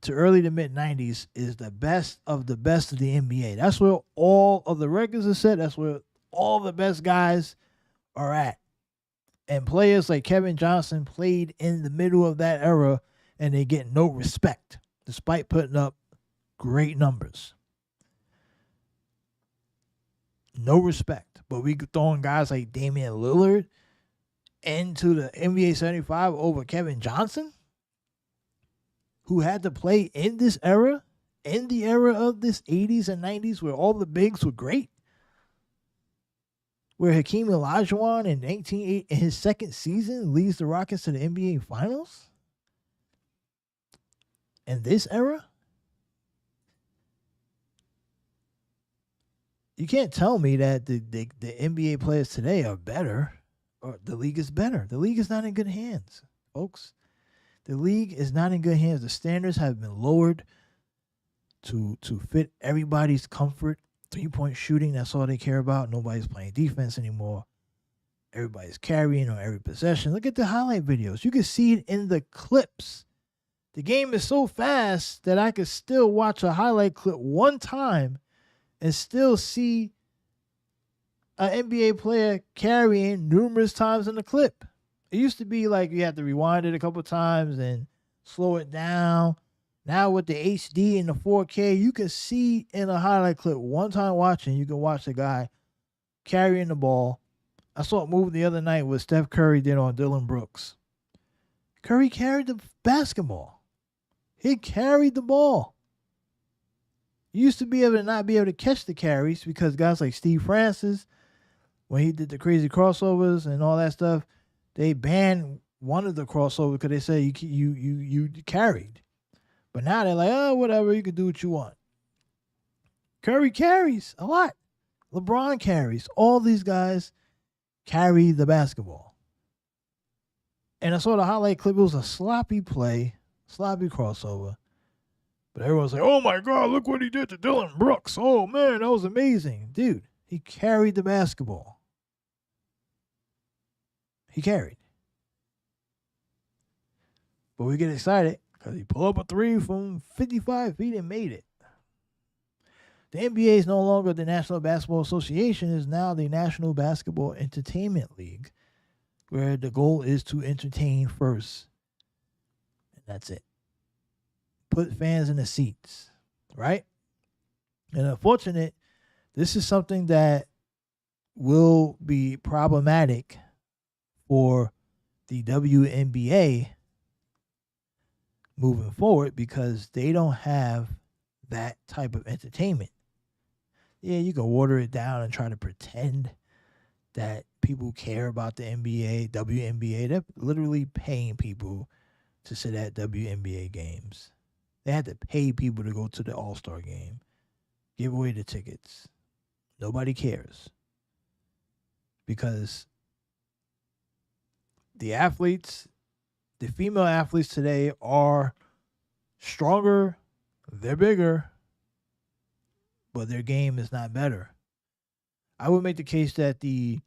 early to mid 90s is the best of the NBA. That's where all of the records are set. That's where all the best guys are at. And players like Kevin Johnson played in the middle of that era, and they get no respect despite putting up great numbers. No respect. But we throwing guys like Damian Lillard into the NBA 75 over Kevin Johnson, who had to play in this era, in the era of this 80s and 90s where all the bigs were great, where Hakeem Olajuwon in his second season leads the Rockets to the NBA Finals. In this era, you can't tell me that the NBA players today are better or the league is better. The league is not in good hands, folks. The league is not in good hands. The standards have been lowered to fit everybody's comfort. 3-point shooting, that's all they care about. Nobody's playing defense anymore. Everybody's carrying on every possession. Look at the highlight videos. You can see it in the clips. The game is so fast that I could still watch a highlight clip one time and still see an NBA player carrying numerous times in the clip. It used to be like you had to rewind it a couple times and slow it down. Now with the HD and the 4K, you can see in a highlight clip one time watching, you can watch the guy carrying the ball. I saw it move the other night with Steph Curry did on Dylan Brooks. Curry carried the basketball. He carried the ball. You used to be able to not be able to catch the carries because guys like Steve Francis, when he did the crazy crossovers and all that stuff, they banned one of the crossovers because they said you carried. But now they're like, oh, whatever, you can do what you want. Curry carries a lot. LeBron carries. All these guys carry the basketball. And I saw the highlight clip. It was a sloppy play, sloppy crossover. But everyone's like, oh, my God, look what he did to Dylan Brooks. Oh, man, that was amazing. Dude, he carried the basketball. He carried. But we get excited because he pulled up a three from 55 feet and made it. The NBA is no longer the National Basketball Association. It is now the National Basketball Entertainment League, where the goal is to entertain first. And that's it. Put fans in the seats, right? And unfortunately, this is something that will be problematic for the WNBA moving forward because they don't have that type of entertainment. Yeah, you can water it down and try to pretend that people care about the NBA, WNBA. They're literally paying people to sit at WNBA games. They had to pay people to go to the All-Star game, give away the tickets. Nobody cares because the athletes, the female athletes today are stronger, they're bigger, but their game is not better. I would make the case that the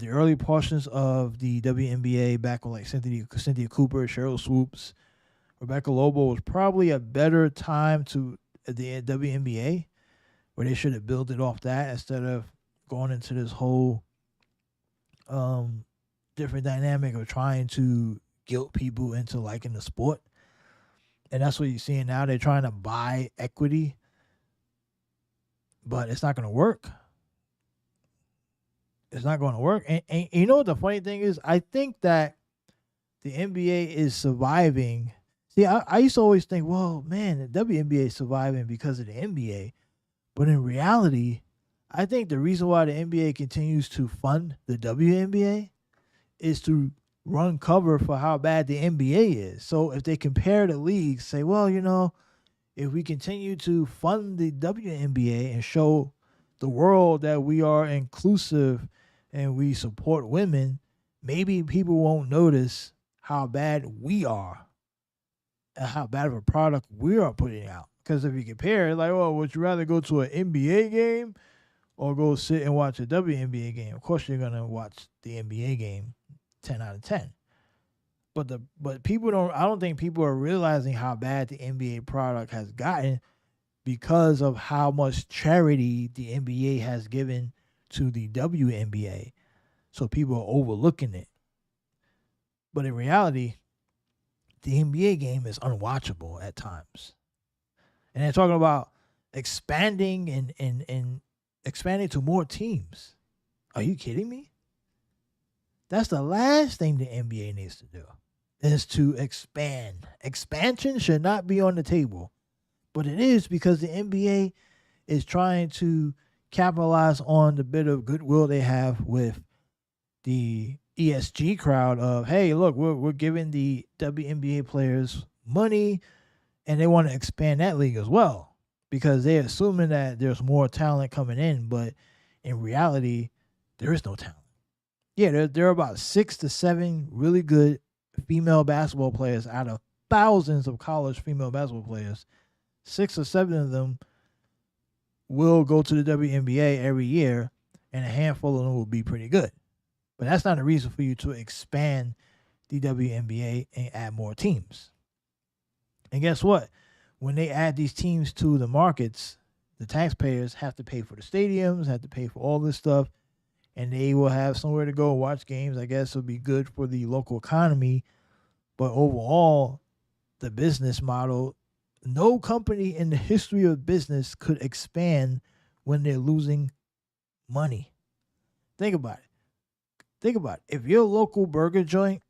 early portions of the WNBA back with like Cynthia Cooper, Cheryl Swoops, Rebecca Lobo was probably a better time to the WNBA, where they should have built it off that instead of going into this whole different dynamic of trying to guilt people into liking the sport. And that's what you're seeing now. They're trying to buy equity, but it's not going to work. It's not going to work. And you know what the funny thing is? I think that the NBA is surviving. See, I used to always think, well, man, the WNBA is surviving because of the NBA. But in reality, I think the reason why the NBA continues to fund the WNBA is to run cover for how bad the NBA is. So if they compare the leagues, say, well, you know, if we continue to fund the WNBA and show the world that we are inclusive and we support women, maybe people won't notice how bad we are and how bad of a product we are putting out. Because if you compare, like, well, would you rather go to an NBA game or go sit and watch a WNBA game? Of course, you're going to watch the NBA game 10 out of 10. But people don't. I don't think people are realizing how bad the NBA product has gotten because of how much charity the NBA has given to the WNBA. So people are overlooking it. But in reality, the NBA game is unwatchable at times. And they're talking about expanding and expanding to more teams. Are you kidding me? That's the last thing the NBA needs to do, is to expand. Expansion should not be on the table. But it is, because the NBA is trying to capitalize on the bit of goodwill they have with the ESG crowd of, hey, look, we're giving the WNBA players money, and they want to expand that league as well, because they're assuming that there's more talent coming in, but in reality, there is no talent. Yeah, there are about 6 to 7 really good female basketball players out of thousands of college female basketball players. 6 or 7 of them will go to the WNBA every year, and a handful of them will be pretty good. But that's not a reason for you to expand the WNBA and add more teams. And guess what? When they add these teams to the markets, the taxpayers have to pay for the stadiums, have to pay for all this stuff, and they will have somewhere to go watch games. I guess it'll be good for the local economy. But overall, the business model, no company in the history of business could expand when they're losing money. Think about it. If your local burger joint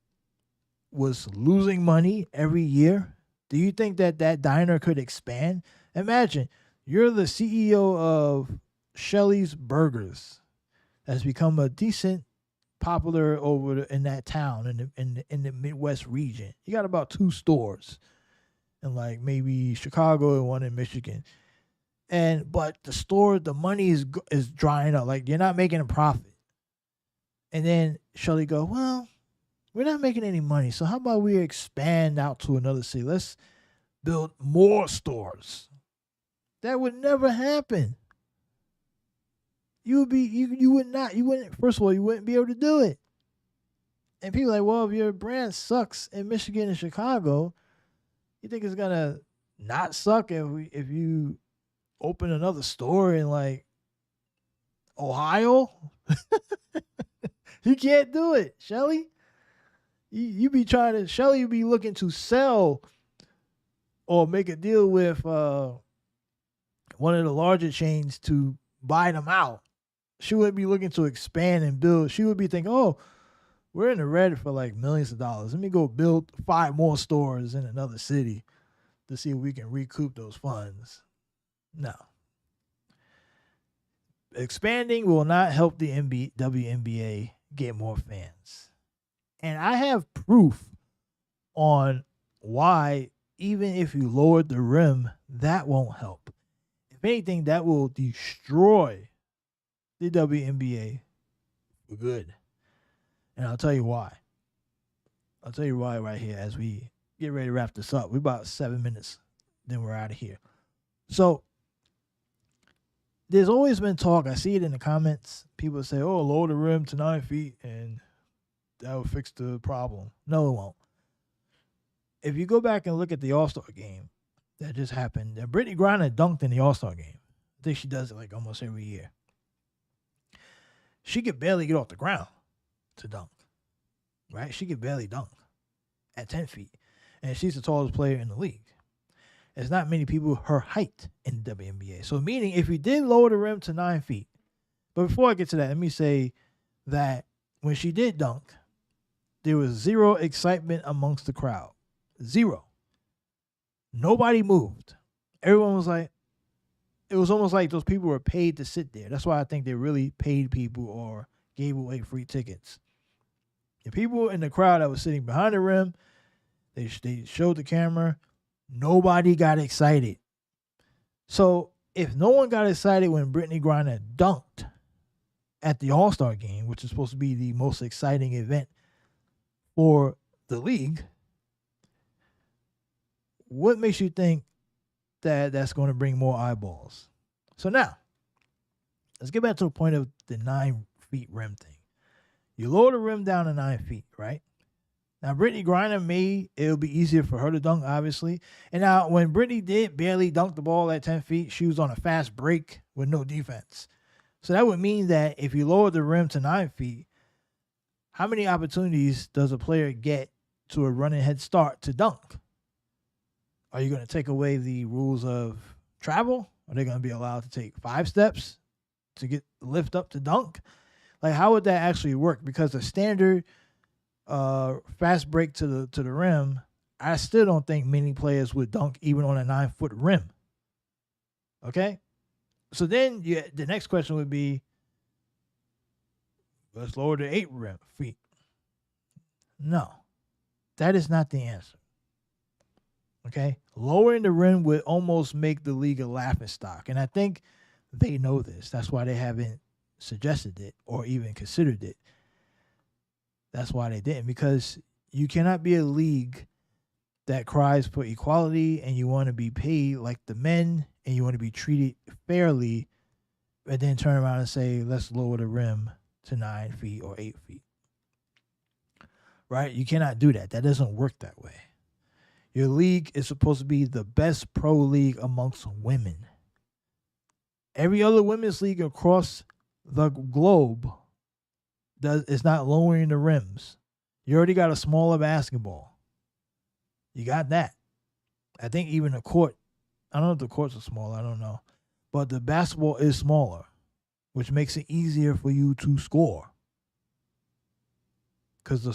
was losing money every year, do you think that diner could expand? Imagine you're the CEO of Shelley's Burgers. That's become a decent popular over in that town in the Midwest region. You got about 2 stores, and like maybe Chicago and one in Michigan. But the money is drying up. Like, you're not making a profit. And then Shelley go, well, we're not making any money, so how about we expand out to another city? Let's build more stores. That would never happen. You wouldn't, first of all, you wouldn't be able to do it. And people are like, well, if your brand sucks in Michigan and Chicago, you think it's gonna not suck if you open another store in like Ohio? You can't do it, Shelley. You be trying to, Shelley, you be looking to sell or make a deal with one of the larger chains to buy them out. She wouldn't be looking to expand and build. She would be thinking, oh, we're in the red for like millions of dollars. Let me go build 5 more stores in another city to see if we can recoup those funds. No. Expanding will not help the WNBA get more fans. And I have proof on why, even if you lowered the rim, that won't help. If anything, that will destroy the WNBA for good. And I'll tell you why. I'll tell you why right here as we get ready to wrap this up. We're about 7 minutes, then we're out of here. So there's always been talk. I see it in the comments. People say, oh, lower the rim to 9 feet and that will fix the problem. No, it won't. If you go back and look at the All-Star game that just happened, Brittany Griner dunked in the All-Star game. I think she does it like almost every year. She could barely get off the ground to dunk, right? She could barely dunk at 10 feet. And she's the tallest player in the league. There's not many people her height in the WNBA. So meaning if you did lower the rim to 9 feet, but before I get to that, let me say that when she did dunk, there was zero excitement amongst the crowd. Zero. Nobody moved. Everyone was like, it was almost like those people were paid to sit there. That's why I think they really paid people or gave away free tickets. The people in the crowd that was sitting behind the rim, they showed the camera. Nobody got excited. So if no one got excited when Brittany Griner dunked at the All-Star game, which is supposed to be the most exciting event for the league, what makes you think that that's going to bring more eyeballs? So now, let's get back to the point of the 9 feet rim thing. You lower the rim down to 9 feet, right? Now, Brittany Griner it'll be easier for her to dunk, obviously. And now, when Brittany did barely dunk the ball at 10 feet, she was on a fast break with no defense. So that would mean that if you lower the rim to 9 feet, how many opportunities does a player get to a running head start to dunk? Are you going to take away the rules of travel? Are they going to be allowed to take 5 steps to lift up to dunk? Like, how would that actually work? Because the standard fast break to the rim, I still don't think many players would dunk even on a 9-foot rim. Okay? So then the next question would be, let's lower to 8 feet. No, that is not the answer. Okay? Lowering the rim would almost make the league a laughingstock. And I think they know this. That's why they haven't suggested it or even considered it. That's why they didn't. Because you cannot be a league that cries for equality and you want to be paid like the men and you want to be treated fairly and then turn around and say, let's lower the rim to 9 feet or 8 feet. Right? You cannot do that. That doesn't work that way. Your league is supposed to be the best pro league amongst women. Every other women's league across the globe is not lowering the rims. You already got a smaller basketball. You got that. I think even the court, I don't know if the courts are smaller, I don't know. But the basketball is smaller, which makes it easier for you to score. Because a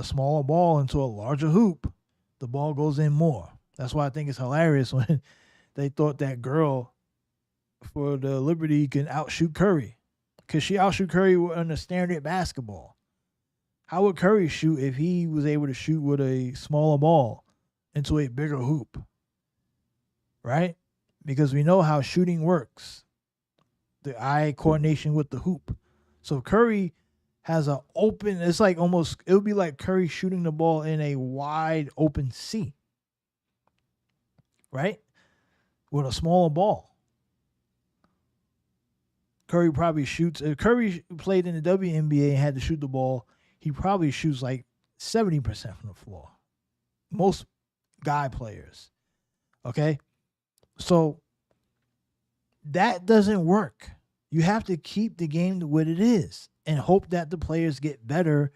smaller ball into a larger hoop, the ball goes in more. That's why I think it's hilarious when they thought that girl for the Liberty can outshoot Curry. Because she outshoot Curry on the standard basketball. How would Curry shoot if he was able to shoot with a smaller ball into a bigger hoop? Right? Because we know how shooting works. The eye coordination with the hoop. So Curry has an open, it's like almost, it would be like Curry shooting the ball in a wide open sea. Right? With a smaller ball. Curry probably shoots, if Curry played in the WNBA and had to shoot the ball, he probably shoots like 70% from the floor. Most guy players. Okay? So that doesn't work. You have to keep the game what it is and hope that the players get better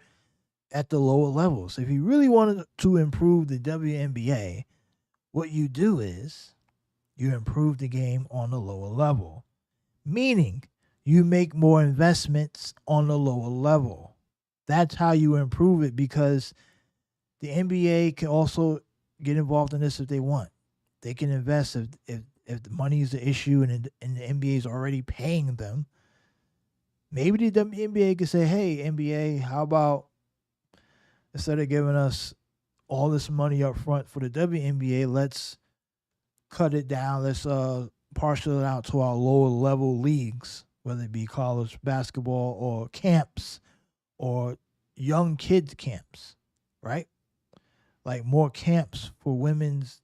at the lower levels. If you really wanted to improve the WNBA, what you do is you improve the game on the lower level, meaning you make more investments on the lower level. That's how you improve it, because the NBA can also get involved in this if they want. They can invest if the money is the issue and the NBA is already paying them. Maybe the NBA could say, hey, NBA, how about instead of giving us all this money up front for the WNBA, let's cut it down. Let's partial it out to our lower level leagues, whether it be college basketball or camps or young kids camps, right? Like more camps for women's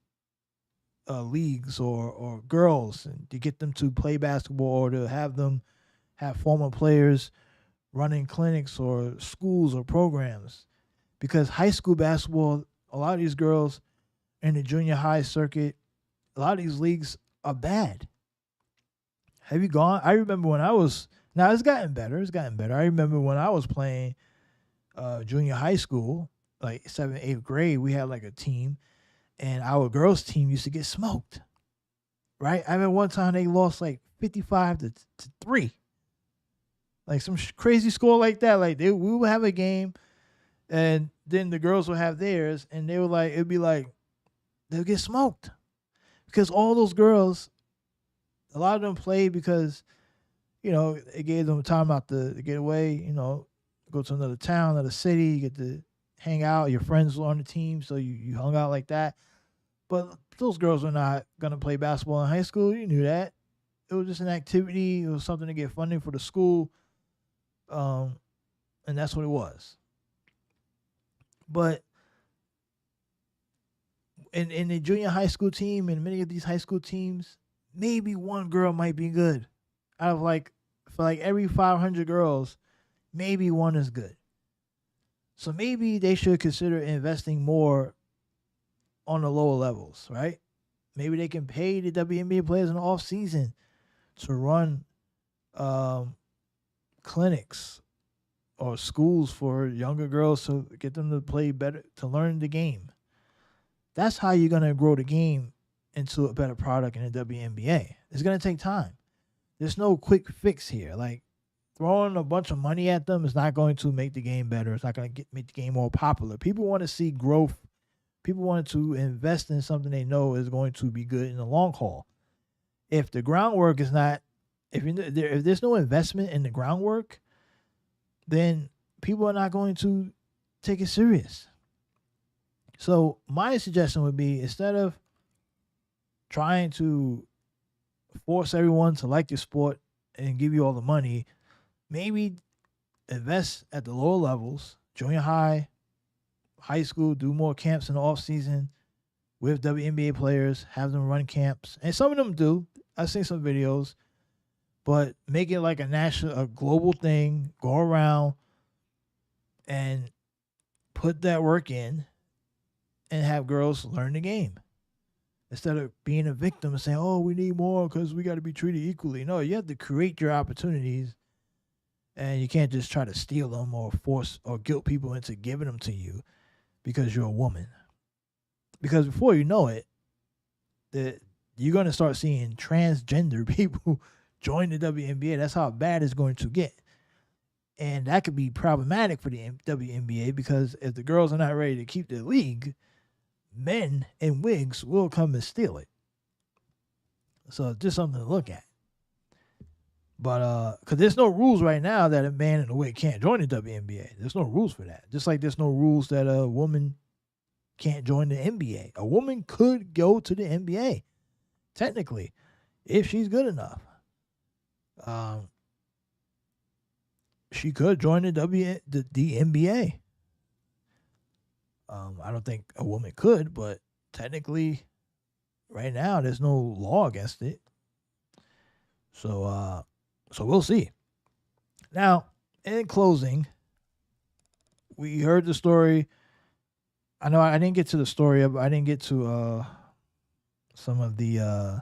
leagues or girls, and to get them to play basketball or to have them have former players running clinics or schools or programs. Because high school basketball, a lot of these girls in the junior high circuit, a lot of these leagues are bad. Have you gone? I remember when I was, now it's gotten better. I remember when I was playing junior high school, like 7th, 8th grade, we had like a team, and our girls team used to get smoked. Right? I remember one time they lost like 55 to 3. Like some crazy score like that. Like we would have a game, and then the girls would have theirs, and they were like, it'd be like, they'll get smoked. Because all those girls, a lot of them played because, you know, it gave them time out to get away, you know, go to another town, another city, you get to hang out, your friends were on the team, so you hung out like that. But those girls were not going to play basketball in high school. You knew that. It was just an activity. It was something to get funding for the school. And that's what it was. But in the junior high school team and many of these high school teams, maybe one girl might be good. Out of for every 500 girls, maybe one is good. So maybe they should consider investing more on the lower levels, right? Maybe they can pay the WNBA players in the off season to run um, clinics or schools for younger girls to get them to play better, to learn the game. That's how you're gonna grow the game into a better product in the WNBA. It's gonna take time. There's no quick fix here. Like throwing a bunch of money at them is not going to make the game better. It's not going to make the game more popular. People want to see growth. People want to invest in something they know is going to be good in the long haul. If the groundwork is not, if there's no investment in the groundwork, then people are not going to take it serious. So my suggestion would be, instead of trying to force everyone to like your sport and give you all the money, maybe invest at the lower levels, junior high, high school, do more camps in the off season with WNBA players, have them run camps. And some of them do. I've seen some videos, but make it like a global thing, go around and put that work in and have girls learn the game. Instead of being a victim and saying, oh, we need more because we got to be treated equally. No, you have to create your opportunities, and you can't just try to steal them or force or guilt people into giving them to you because you're a woman. Because before you know it, you're going to start seeing transgender people join the WNBA. That's how bad it's going to get. And that could be problematic for the WNBA, because if the girls are not ready to keep the league, men in wigs will come and steal it. So just something to look at. But because there's no rules right now that a man in a wig can't join the WNBA. There's no rules for that. Just like there's no rules that a woman can't join the NBA. A woman could go to the NBA, technically, if she's good enough. She could join the NBA. I don't think a woman could, but technically, right now, there's no law against it. So we'll see. Now, in closing, we heard the story. I know I didn't get to the story. I didn't get to some of the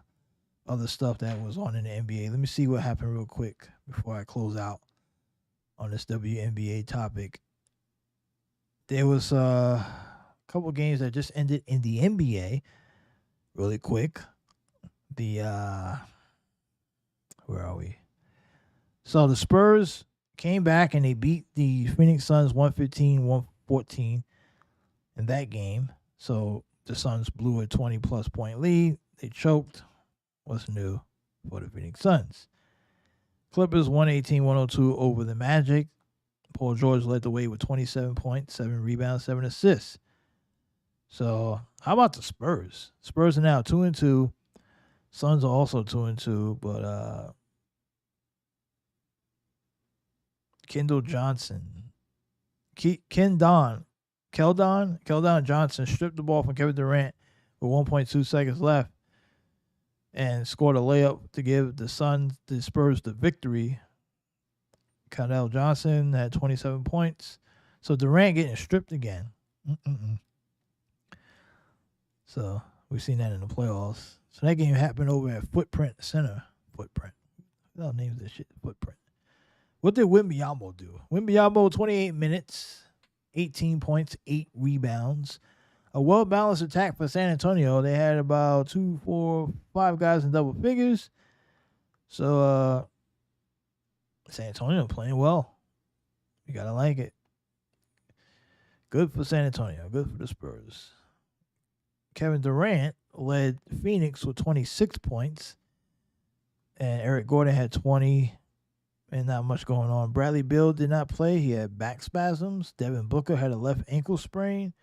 other stuff that was on in the NBA. Let me see what happened real quick before I close out on this WNBA topic. There was a couple games that just ended in the NBA really quick. Where are we? So the Spurs came back and they beat the Phoenix Suns 115-114 in that game. So the Suns blew a 20-plus point lead. They choked. What's new for the Phoenix Suns? Clippers 118-102 over the Magic. Paul George led the way with 27 points, 7 rebounds, 7 assists. So how about the Spurs? Spurs are now 2-2. Suns are also 2-2, but Kendall Johnson, Keldon Johnson stripped the ball from Kevin Durant with 1.2 seconds left and scored a layup to give the Spurs the victory. Keldon Johnson had 27 points. So Durant getting stripped again. So we've seen that in the playoffs. So that game happened over at Footprint Center. Footprint. Who the hell names this shit? Footprint. What did Wembanyama do? Wembanyama, 28 minutes, 18 points, 8 rebounds. A well-balanced attack for San Antonio. They had about 2, 4, 5 guys in double figures. So San Antonio playing well. You got to like it. Good for San Antonio. Good for the Spurs. Kevin Durant led Phoenix with 26 points. And Eric Gordon had 20. And not much going on. Bradley Beal did not play. He had back spasms. Devin Booker had a left ankle sprain.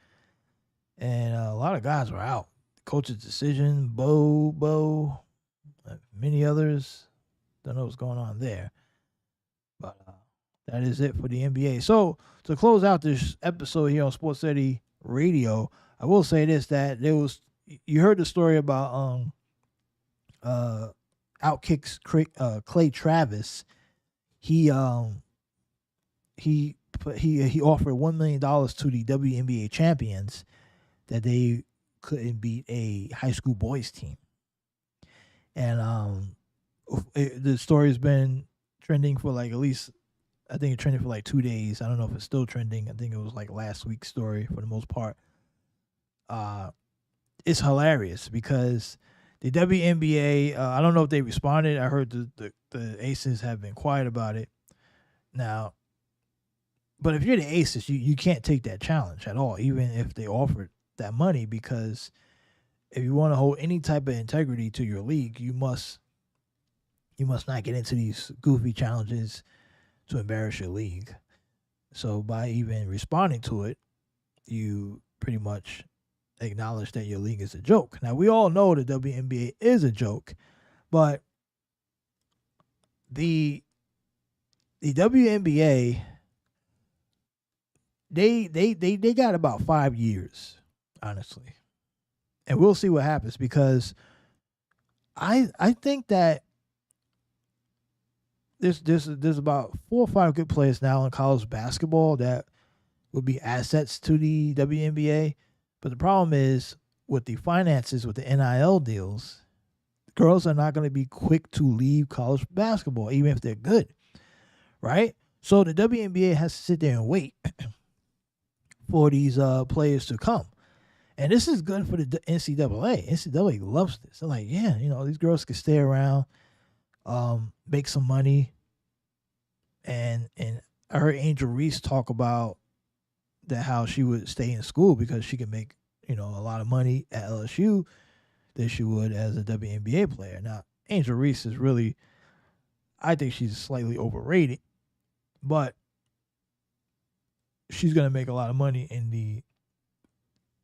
And a lot of guys were out. Coach's decision, Bo, many others. Don't know what's going on there. But that is it for the NBA. So to close out this episode here on Sports City Radio, I will say this, that you heard the story about Outkicks Clay Travis. He he offered $1 million to the WNBA champions that they couldn't beat a high school boys team. And the story's been trending for like at least, I think it trended for like 2 days. I don't know if it's still trending. I think it was like last week's story for the most part. It's hilarious because the WNBA, I don't know if they responded. I heard the Aces have been quiet about it. Now, but if you're the Aces, you can't take that challenge at all, even if they offered that money, because if you want to hold any type of integrity to your league, you must not get into these goofy challenges to embarrass your league. So by even responding to it, you pretty much acknowledge that your league is a joke. Now, we all know the WNBA is a joke, but the WNBA, they got about 5 years, honestly. And we'll see what happens, because I think that there's about 4 or 5 good players now in college basketball that would be assets to the WNBA. But the problem is with the finances, with the NIL deals, girls are not going to be quick to leave college basketball, even if they're good, right? So the WNBA has to sit there and wait for these players to come. And this is good for the NCAA. NCAA loves this. They're like, yeah, these girls can stay around, make some money. And I heard Angel Reese talk about that, how she would stay in school because she could make, a lot of money at LSU than she would as a WNBA player. Now, Angel Reese is really, I think she's slightly overrated, but she's going to make a lot of money in the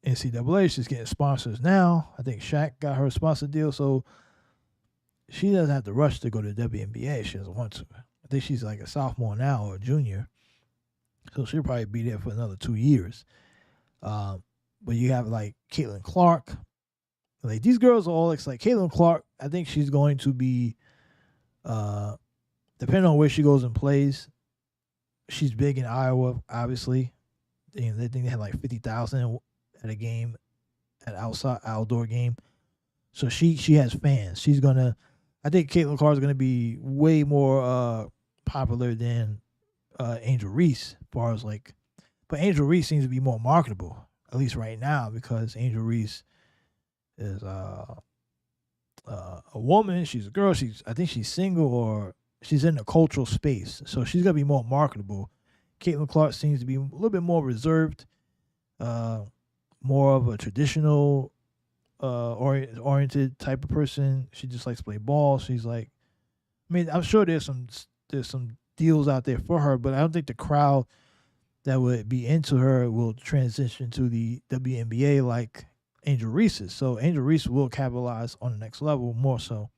NCAA. She's getting sponsors now. I think Shaq got her a sponsor deal, so she doesn't have to rush to go to the WNBA. She doesn't want to. I think she's like a sophomore now or a junior, so she'll probably be there for another 2 years. But you have like Caitlin Clark. Like, these girls are all like Caitlin Clark. I think she's going to be, depending on where she goes and plays, she's big in Iowa, obviously. They think they had like 50,000 at a game, at outdoor game. So she has fans. She's gonna, I think Caitlin Clark is gonna be way more popular than Angel Reese, as far as like, but Angel Reese seems to be more marketable, at least right now, because Angel Reese is a woman. She's a girl. I think she's single, or she's in the cultural space, so she's gonna be more marketable. Caitlin Clark seems to be a little bit more reserved, more of a traditional oriented type of person. She just likes to play ball. She's like, I mean, I'm sure there's some deals out there for her, but I don't think the crowd that would be into her will transition to the WNBA like Angel Reese is. So Angel Reese will capitalize on the next level more so.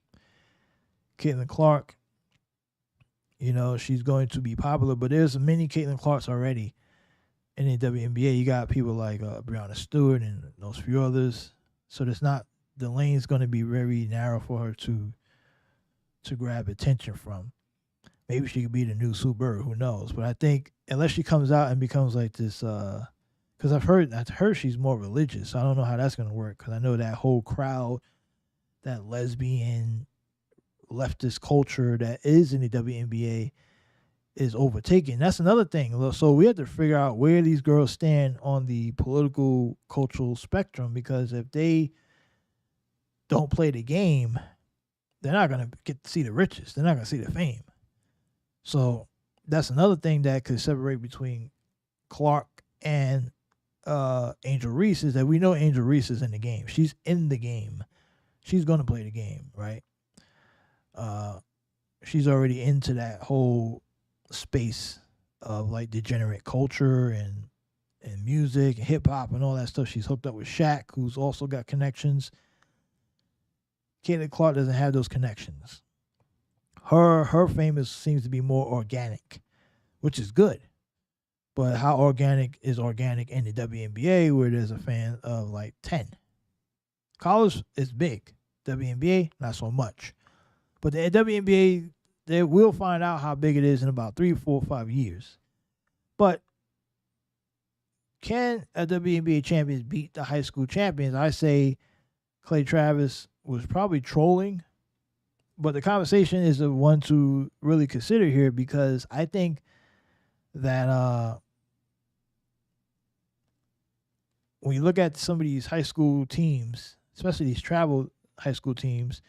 Caitlin Clark, she's going to be popular, but there's many Caitlin Clarks already in the WNBA. You got people like Breanna Stewart and those few others. So the lane's going to be very narrow for her to grab attention from. Maybe she could be the new Sue Bird, who knows? But I think unless she comes out and becomes like this, because I've heard she's more religious. So I don't know how that's going to work, because I know that whole crowd, that lesbian leftist culture that is in the WNBA is overtaken. That's another thing. So we have to figure out where these girls stand on the political, cultural spectrum, because if they don't play the game, they're not going to get to see the riches. They're not going to see the fame. So that's another thing that could separate between Clark and Angel Reese, is that we know Angel Reese is in the game. She's in the game. She's going to play the game, right? She's already into that whole space of like degenerate culture and music and hip hop and all that stuff. She's hooked up with Shaq, who's also got connections. Caitlin Clark doesn't have those connections. Her fame seems to be more organic, which is good. But how organic is organic in the WNBA, where there's a fan of like 10? College is big. WNBA, not so much. But the WNBA, we'll find out how big it is in about 3, 4, 5 years. But can a WNBA champions beat the high school champions? I say Clay Travis was probably trolling, but the conversation is the one to really consider here, because I think that when you look at some of these high school teams, especially these travel high school teams,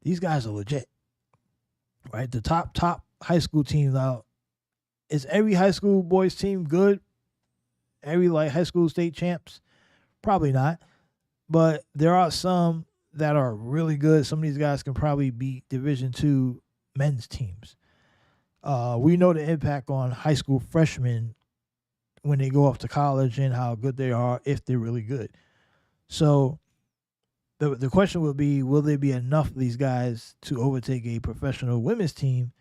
these guys are legit, right? The top high school teams out. Is every high school boys team good? Every like high school state champs? Probably not. But there are some that are really good. Some of these guys can probably beat Division II men's teams. We know the impact on high school freshmen when they go off to college and how good they are if they're really good. So the question will be, will there be enough of these guys to overtake a professional women's team?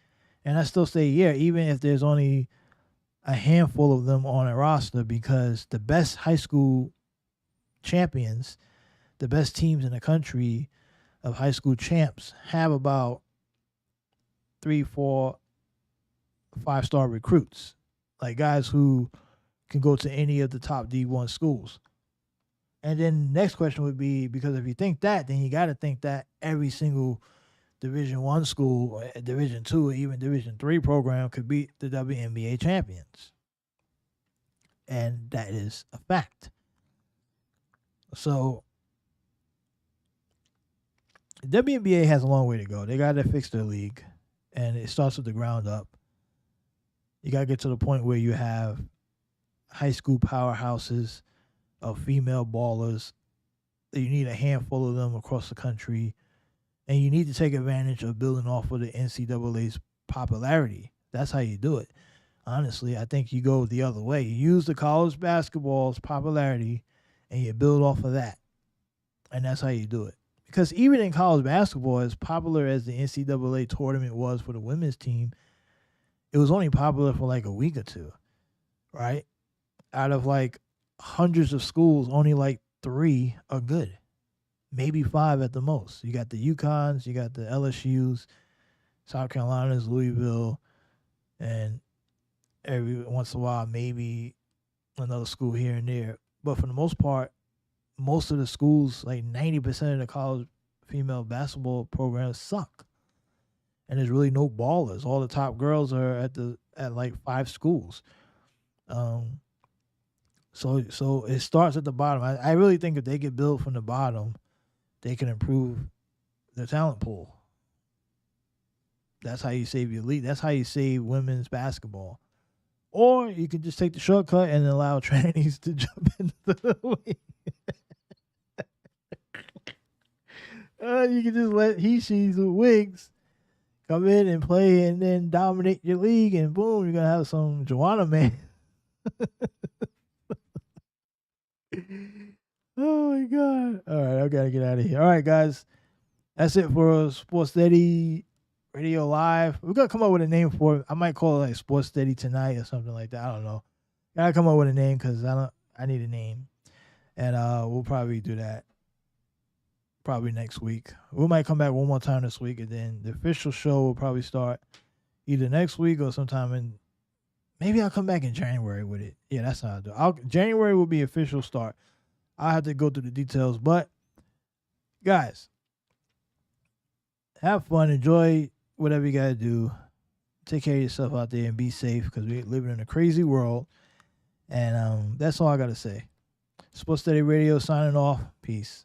And I still say, yeah, even if there's only a handful of them on a roster, because the best high school champions, the best teams in the country of high school champs, have about 3, 4, 5-star recruits, like guys who can go to any of the top D1 schools. And then the next question would be, because if you think that, then you got to think that every single Division I school, Division II, or even Division III program could beat the WNBA champions. And that is a fact. So the WNBA has a long way to go. They got to fix their league, and it starts with the ground up. You got to get to the point where you have high school powerhouses of female ballers. You need a handful of them across the country. And you need to take advantage of building off of the NCAA's popularity. That's how you do it. Honestly, I think you go the other way. You use the college basketball's popularity and you build off of that. And that's how you do it. Because even in college basketball, as popular as the NCAA tournament was for the women's team, it was only popular for like a week or two, right? Out of like hundreds of schools, only like 3 are good. Maybe 5 at the most. You got the UConns, you got the LSUs, South Carolina's, Louisville, and every once in a while, maybe another school here and there. But for the most part, most of the schools, like 90% of the college female basketball programs suck. And there's really no ballers. All the top girls are at like 5 schools. So it starts at the bottom. I really think if they get built from the bottom, they can improve their talent pool. That's how you save your league. That's how you save women's basketball. Or you can just take the shortcut and allow trannies to jump into the league. You can just let he-she's with wigs come in and play and then dominate your league, and boom, you're going to have some Joanna man. Oh, my God. All right, I got to get out of here. All right, guys. That's it for Sports Steady Radio Live. We're going to come up with a name for it. I might call it like Sports Steady Tonight or something like that. I don't know. Got to come up with a name because I need a name. And we'll probably do that probably next week. We might come back one more time this week, and then the official show will probably start either next week or sometime in. Maybe I'll come back in January with it. Yeah, that's how I'll do it. January will be official start. I'll have to go through the details. But, guys, have fun. Enjoy whatever you got to do. Take care of yourself out there and be safe, because we're living in a crazy world. And that's all I got to say. Sports Steady Radio signing off. Peace.